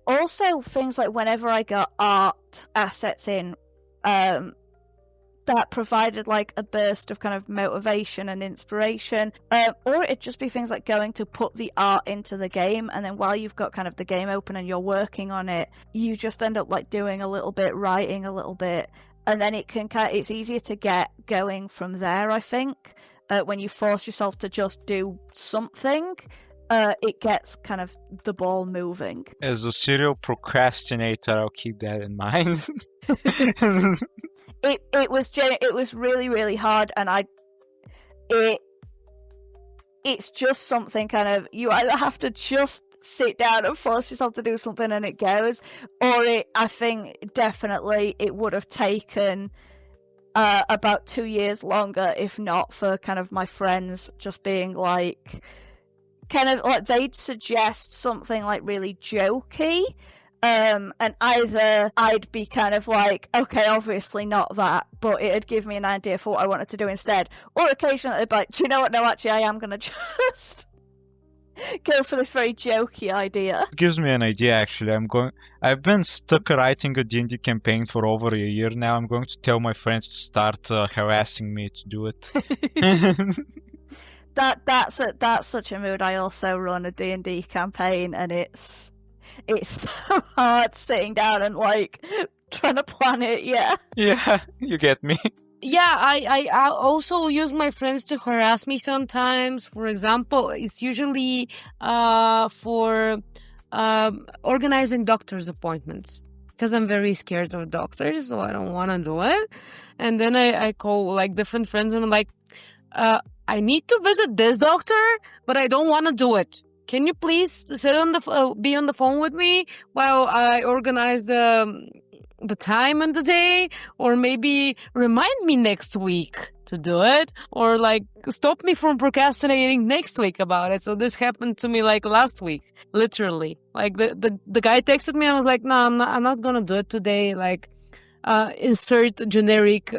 also things like whenever I got art assets in, that provided like a burst of kind of motivation and inspiration. Or it'd just be things like going to put the art into the game, and then while you've got kind of the game open and you're working on it, you just end up like doing a little bit, writing a little bit, and then it's easier to get going from there, I think. When you force yourself to just do something, it gets kind of the ball moving. As a serial procrastinator, I'll keep that in mind. It was really, really hard, and it's just something kind of, you either have to just sit down and force yourself to do something and it goes, or I think definitely it would have taken about 2 years longer, if not for kind of my friends just being like, kind of like they'd suggest something like really jokey, and either I'd be kind of like, okay, obviously not that, but it'd give me an idea for what I wanted to do instead, or occasionally they'd be like, do you know what, no, actually I am gonna just go for this very jokey idea. It gives me an idea, actually. I've been stuck writing a D&D campaign for over a year now. I'm going to tell my friends to start harassing me to do it. That's such a mood. I also run a D&D campaign, and it's so hard sitting down and like trying to plan it. Yeah, you get me. Yeah, I also use my friends to harass me sometimes. For example, it's usually for organizing doctor's appointments. because I'm very scared of doctors, so I don't want to do it. And then I call like different friends and I'm like, I need to visit this doctor, but I don't want to do it. Can you please be on the phone with me while I organize the time and the day, or maybe remind me next week to do it, or like stop me from procrastinating next week about it. So this happened to me like last week, literally. Like the guy texted me and I was like, no, I'm not gonna do it today. Like, insert generic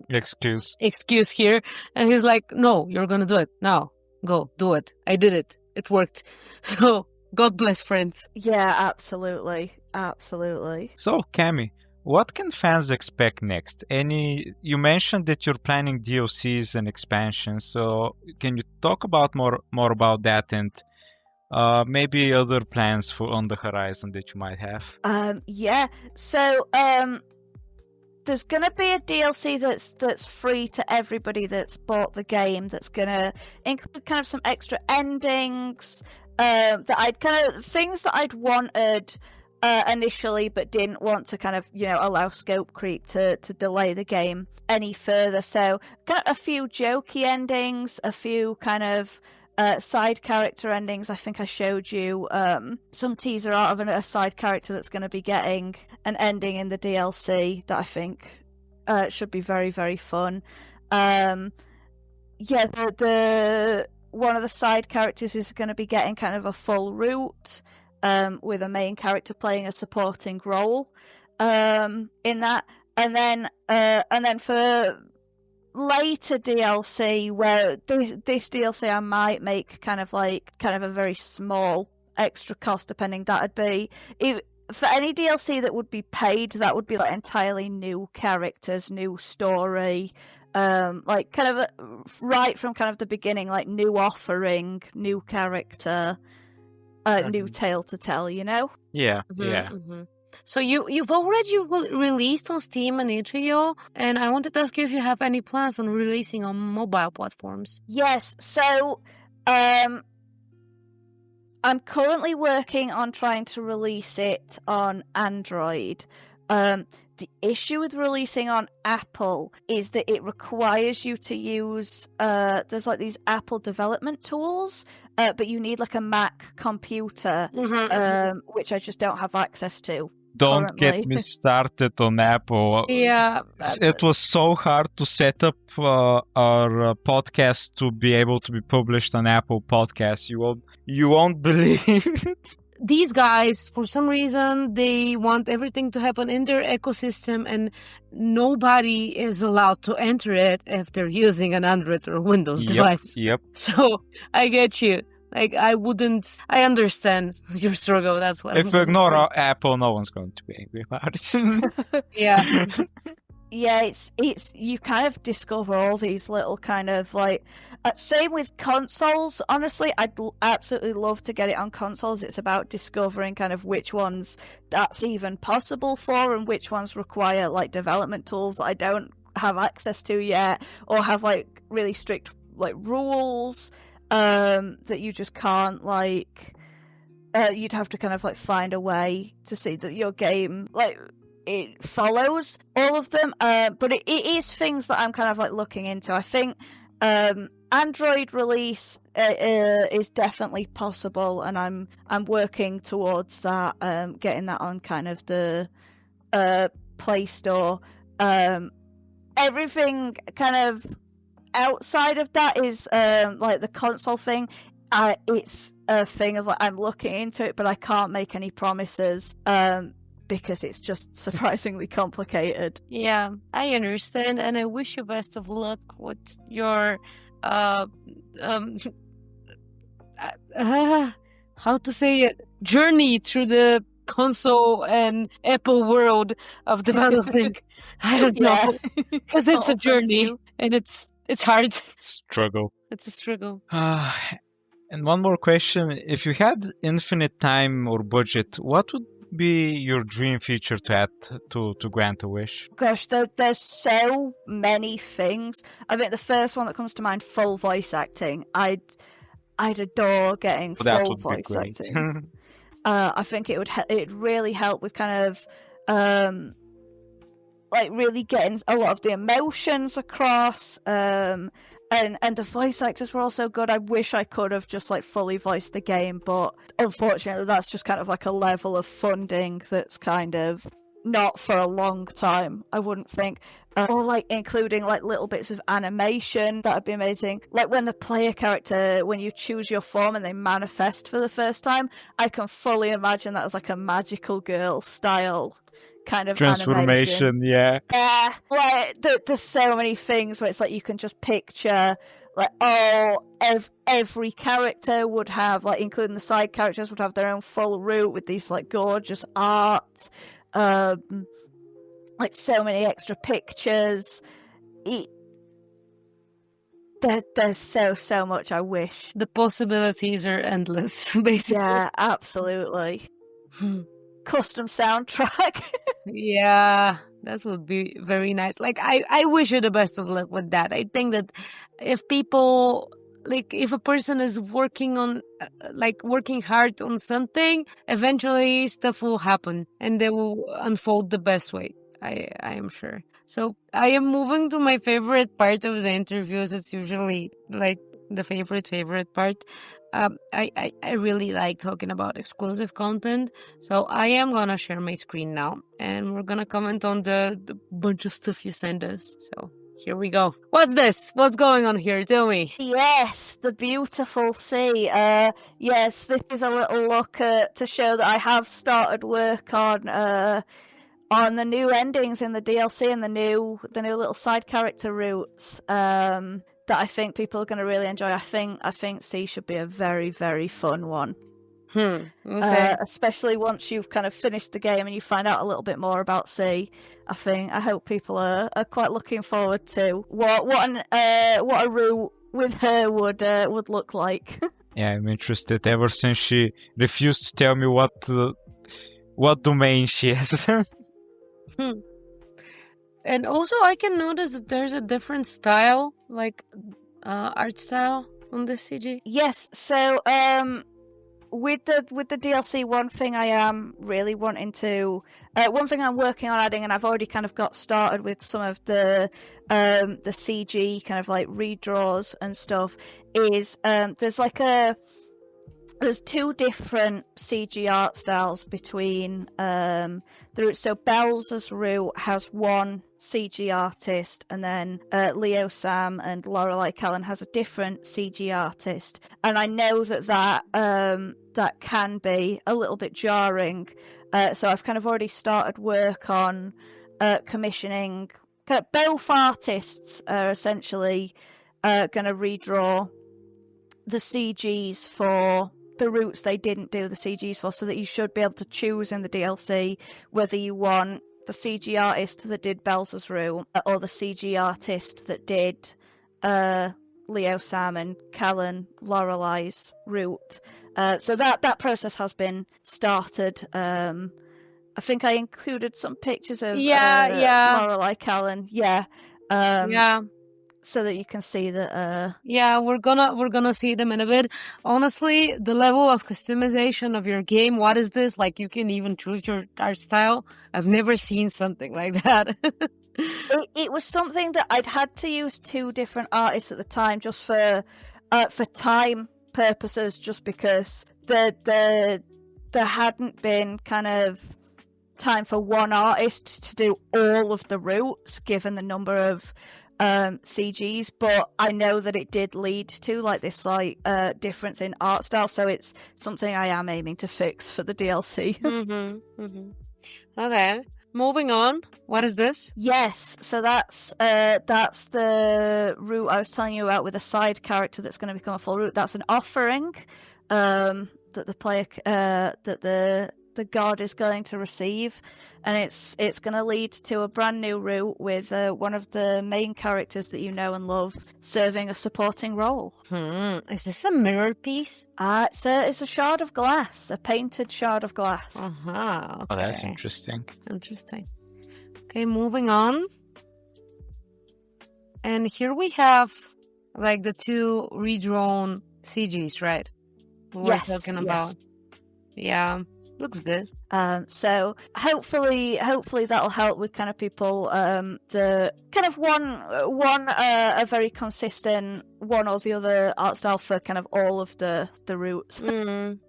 excuse here, and he's like, no, you're gonna do it now. Go do it. I did it. It worked. So God bless, friends. Yeah, absolutely. Absolutely. So, Cami, what can fans expect next? You mentioned that you're planning DLCs and expansions, so can you talk about more about that and maybe other plans on the horizon that you might have? Yeah. So, there's gonna be a DLC that's free to everybody that's bought the game. That's gonna include kind of some extra endings, things that I'd wanted initially, but didn't want to kind of, allow scope creep to delay the game any further. So kind of a few jokey endings, a few kind of side character endings. I think I showed you some teaser art of a side character that's going to be getting an ending in the DLC that I think should be very, very fun. The one of the side characters is going to be getting kind of a full route, with a main character playing a supporting role in that, and then for later DLC, where this DLC I might make kind of a very small extra cost, depending. That'd be for any DLC that would be paid. That would be like entirely new characters, new story. Like kind of right from kind of the beginning, like new offering, new character, new tale to tell, Yeah, Mm-hmm, yeah. mm-hmm. So you've already released on Steam and itch.io, and I wanted to ask you if you have any plans on releasing on mobile platforms. Yes, so I'm currently working on trying to release it on Android. The issue with releasing on Apple is that it requires you to use there's like these Apple development tools, but you need like a Mac computer, which I just don't have access to. Don't currently. get me started on Apple. Yeah. It was so hard to set up our podcast to be able to be published on Apple Podcasts. You won't believe it. These guys, for some reason, they want everything to happen in their ecosystem, and nobody is allowed to enter it if they're using an Android or Windows device. Yep. So I get you. Like, I understand your struggle. That's what. If we ignore Apple, no one's going to be angry about it. Yeah. Yeah, it's you kind of discover all these little kind of like same with consoles. Honestly, I'd absolutely love to get it on consoles. It's about discovering kind of which ones that's even possible for and which ones require like development tools that I don't have access to yet, or have like really strict like rules that you just can't like. You'd have to kind of like find a way to see that your game like it follows all of them, but it is things that I'm kind of like looking into. I think Android release is definitely possible, and I'm working towards that, getting that on kind of the Play Store. Everything kind of outside of that is like the console thing. It's a thing of like I'm looking into it, but I can't make any promises. Because it's just surprisingly complicated. Yeah, I understand, and I wish you best of luck with your how to say it, journey through the console and Apple world of developing. I don't know, because it's a journey and it's hard. Struggle. It's a struggle. And one more question: if you had infinite time or budget, what would be your dream feature to add to grant a wish? Gosh, there's so many things. I think the first one that comes to mind, full voice acting. I'd adore getting full voice acting. I think it'd really help with kind of like really getting a lot of the emotions across. And the voice actors were also good. I wish I could have just like fully voiced the game, but unfortunately that's just kind of like a level of funding that's kind of not for a long time, I wouldn't think. Or like including like little bits of animation, that would be amazing. Like when the player character, when you choose your form and they manifest for the first time, I can fully imagine that as like a magical girl style kind of Transformation, animation. yeah. Yeah, like there's so many things where it's like you can just picture like, every character would have, like including the side characters, would have their own full route with these like gorgeous art, like so many extra pictures. There's so much I wish. The possibilities are endless, basically. Yeah, absolutely. Custom soundtrack. Yeah, that would be very nice. Like, I wish you the best of luck with that. I think that if people, like, if a person is working on, working hard on something, eventually stuff will happen and they will unfold the best way. I am sure. So I am moving to my favorite part of the interviews. It's usually like the favorite part. I really like talking about exclusive content, so I am gonna share my screen now, and we're gonna comment on the bunch of stuff you sent us. So here we go. What's this? What's going on here? Tell me. Yes, the beautiful sea. Yes, this is a little look to show that I have started work on the new endings in the DLC and the new little side character routes. That I think people are going to really enjoy. I think C should be a very, very fun one. Okay. Especially once you've kind of finished the game and you find out a little bit more about C. I hope people are quite looking forward to what a route with her would look like. Yeah, I'm interested. Ever since she refused to tell me what domain she has. And also, I can notice that there's a different style, like art style on this CG. Yes, so with the DLC, one thing I am really wanting to, one thing I'm working on adding, and I've already kind of got started with some of the CG kind of like redraws and stuff, is there's two different CG art styles between the routes. So Bells' route has one CG artist, and then Leo Sam and Lorelei Callan has a different CG artist. And I know that can be a little bit jarring. So I've kind of already started work on commissioning. Both artists are essentially going to redraw the CGs for the routes they didn't do the CGs for, so that you should be able to choose in the DLC whether you want the CG artist that did Bells' route or the CG artist that did Leo Sam and Callan Lorelei's route. So that process has been started. I think I included some pictures of Lorelei Callan. Yeah. So that you can see that. Yeah, we're gonna see them in a bit. Honestly, the level of customization of your game, what is this? Like, you can even choose your art style. I've never seen something like that. It was something that I'd had to use two different artists at the time, just for time purposes, just because there hadn't been kind of time for one artist to do all of the routes, given the number of CGs, but I know that it did lead to like this difference in art style, so it's something I am aiming to fix for the DLC. Okay, moving on. What is this? Yes, so that's the route I was telling you about with a side character that's going to become a full route. That's an offering that the player that the god is going to receive, and it's going to lead to a brand new route with one of the main characters that you know and love serving a supporting role. Is this a mirror piece? It's a shard of glass, a painted shard of glass. Okay. Oh, that's interesting. Okay, moving on. And here we have like the two redrawn CGs, right? We're talking about. Yeah, looks good. So hopefully that'll help with kind of people the kind of one a very consistent one or the other art style for kind of all of the routes.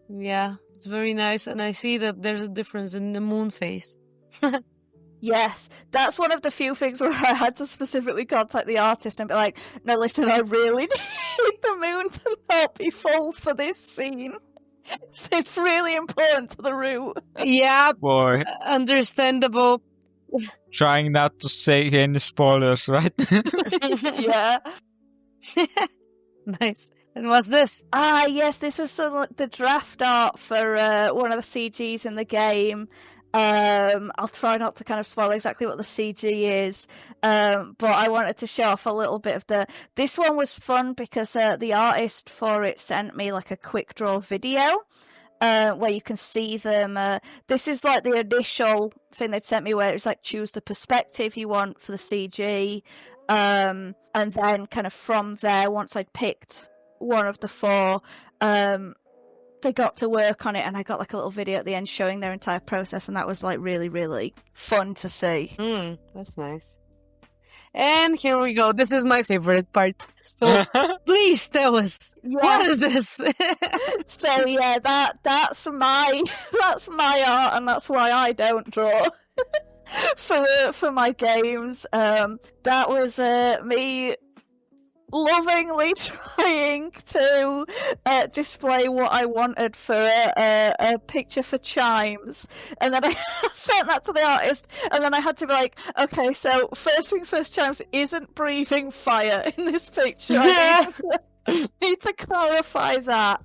Yeah, it's very nice, and I see that there's a difference in the moon face. Yes, that's one of the few things where I had to specifically contact the artist and be like, no, listen, I really need the moon to not be full for this scene. So it's really important to the route. Yeah, Boy, understandable. trying not to say any spoilers, right? Yeah. Nice. And what's this? Yes, this was the draft art for one of the CGs in the game. I'll try not to kind of spoil exactly what the CG is, but I wanted to show off a little bit of this one was fun because the artist for it sent me like a quick draw video where you can see them. This is like the initial thing they'd sent me where it's like choose the perspective you want for the CG, and then kind of from there, once I'd picked one of the four, they got to work on it, and I got like a little video at the end showing their entire process, and that was like really, really fun to see. That's nice. And here we go. This is my favorite part. So please tell us, what is this? So yeah, that's my art, and that's why I don't draw for my games. That was me lovingly trying to display what I wanted for a picture for Chimes, and then I sent that to the artist, and then I had to be like, okay, so first things first, Chimes isn't breathing fire in this picture. I need to clarify that.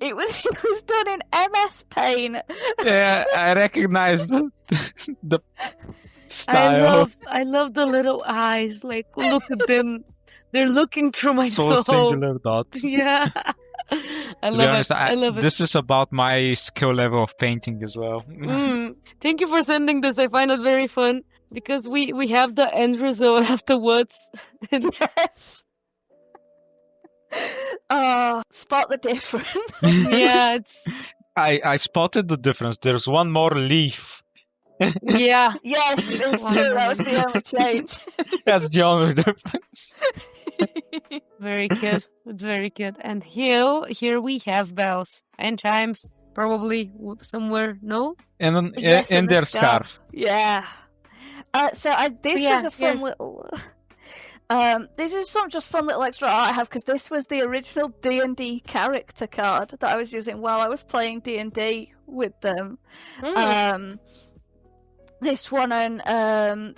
It was done in MS Paint. Yeah, I recognize the style. I love the little eyes. Like, look at them. They're looking through my soul. Singular dots. Yeah. I love it. I love it. This is about my skill level of painting as well. Thank you for sending this. I find it very fun because we have the end result afterwards. Yes. Spot the difference. Yeah, I spotted the difference. There's one more leaf. Yeah. Yes, it's true. That was the only change. That's the only difference. Very good. It's very good. And here we have bells and chimes, probably somewhere. No. And Yes, in their scarf. Yeah. This was a fun little. This is some just fun little extra art I have because this was the original D&D character card that I was using while I was playing D&D with them. This one and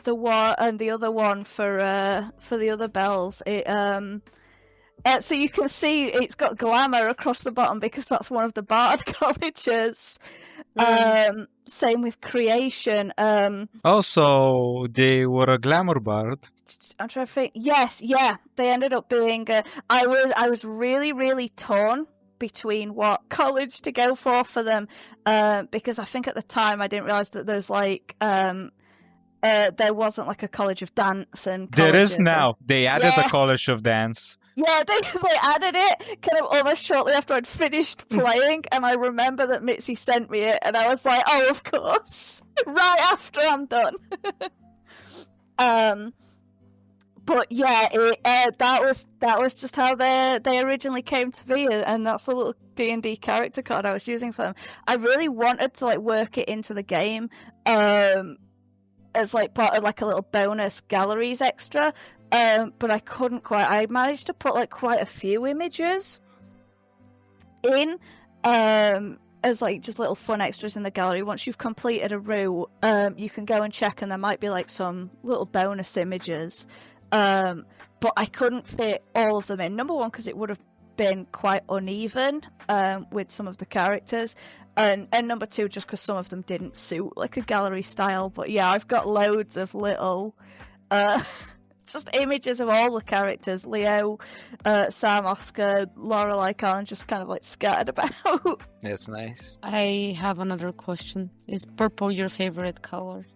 the other one for the other bells. So you can see it's got glamour across the bottom because that's one of the bard colleges. Same with creation. Also, they were a glamour bard. I'm trying to think. Yes, yeah, they ended up being. I was really, really torn between what college to go for them, because I think at the time I didn't realize that there's like there wasn't like a college of dance and there is now. They added a college of dance. Yeah, they added it kind of almost shortly after I'd finished playing, and I remember that Mitzi sent me it, and I was like, oh, of course, right after I'm done. But yeah, that was just how they originally came to be, and that's the little D&D character card I was using for them. I really wanted to like work it into the game as like part of like a little bonus galleries extra, but I couldn't quite. I managed to put like quite a few images in as like just little fun extras in the gallery. Once you've completed a route, you can go and check, and there might be like some little bonus images. But I couldn't fit all of them in. Number one, because it would have been quite uneven with some of the characters, and number two, just because some of them didn't suit like a gallery style. But yeah, I've got loads of little just images of all the characters: Leo, Sam, Oscar, Lorelei, Callan, just kind of like scattered about. That's nice. I have another question. Is purple your favorite color?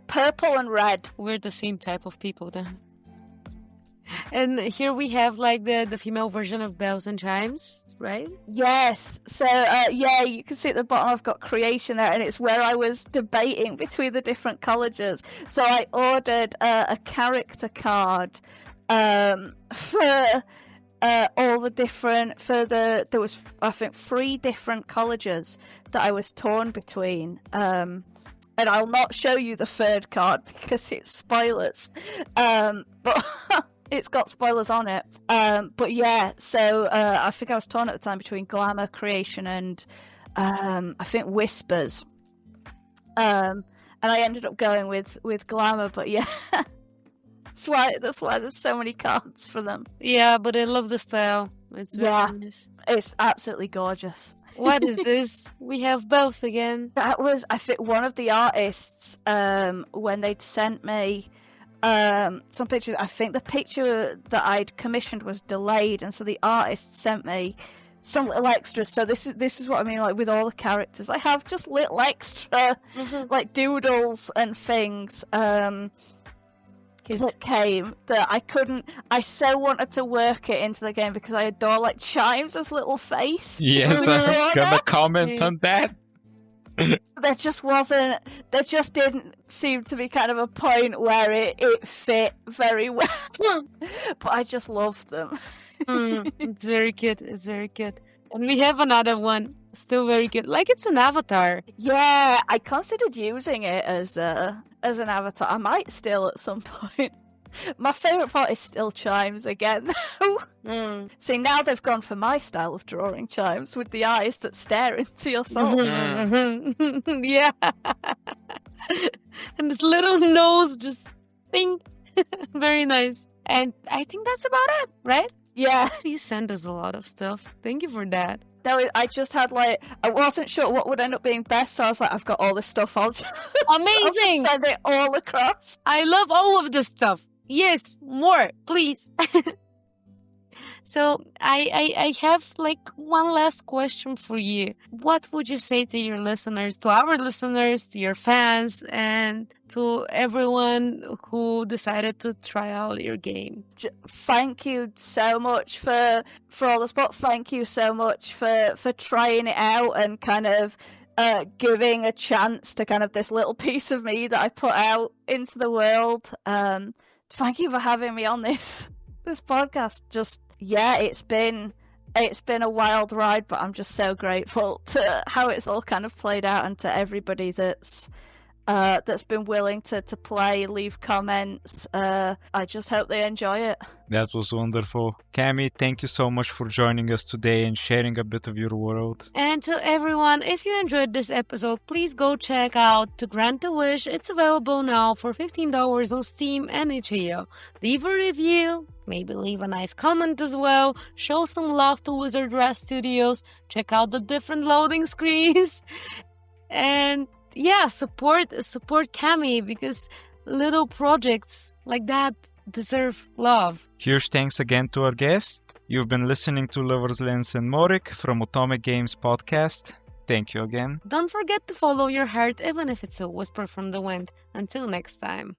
Purple and red. We're the same type of people then. And here we have like the female version of Bells and Chimes, right? Yes. So, yeah, you can see at the bottom I've got creation there, and it's where I was debating between the different colleges. So I ordered a character card for all the different, there was, I think, 3 different colleges that I was torn between. And I'll not show you the third card because it's spoilers. But it's got spoilers on it. But yeah, so I think I was torn at the time between Glamour, Creation, and I think Whispers. And I ended up going with Glamour, but yeah. That's why there's so many cards for them. Yeah, but I love the style. It's very nice. It's absolutely gorgeous. What is this? We have Bells again. That was, I think, one of the artists when they'd sent me some pictures. I think the picture that I'd commissioned was delayed, and so the artist sent me some little extras. So this is what I mean, like with all the characters, I have just little extra like doodles and things. That came that I so wanted to work it into the game because I adore like Chimes' little face. Yes, I was gonna comment on that. There just didn't seem to be kind of a point where it fit very well. But I just loved them. It's very cute. It's very cute. And we have another one, still very cute. Like it's an avatar. Yeah, I considered using it as an avatar. I might still at some point. My favourite part is still Chimes again, though. See, now they've gone for my style of drawing Chimes with the eyes that stare into your soul. Yeah. And this little nose just ping. Very nice. And I think that's about it, right? Yeah. You sent us a lot of stuff. Thank you for that. I just had I wasn't sure what would end up being best, so I was like, I've got all this stuff. Amazing! I'll send it all across. I love all of this stuff. Yes, more, please. So I have one last question for you. What would you say to your listeners, to our listeners, to your fans, and to everyone who decided to try out your game? Thank you so much for all the support. Thank you so much for trying it out and kind of giving a chance to kind of this little piece of me that I put out into the world. Thank you for having me on this podcast. It's been a wild ride, but I'm just so grateful to how it's all kind of played out, and to everybody that's been willing to play, leave comments. I just hope they enjoy it. That was wonderful. Cami, thank you so much for joining us today and sharing a bit of your world. And to everyone, if you enjoyed this episode, please go check out To Grant a Wish. It's available now for $15 on Steam and itch.io. Leave a review, maybe leave a nice comment as well, show some love to Wizard Rest Studios, check out the different loading screens, and yeah, support Cami, because little projects like that deserve love. Huge thanks again to our guest. You've been listening to Lovers, Lens and Morik from Otome Games podcast. Thank you again. Don't forget to follow your heart, even if it's a whisper from the wind. Until next time.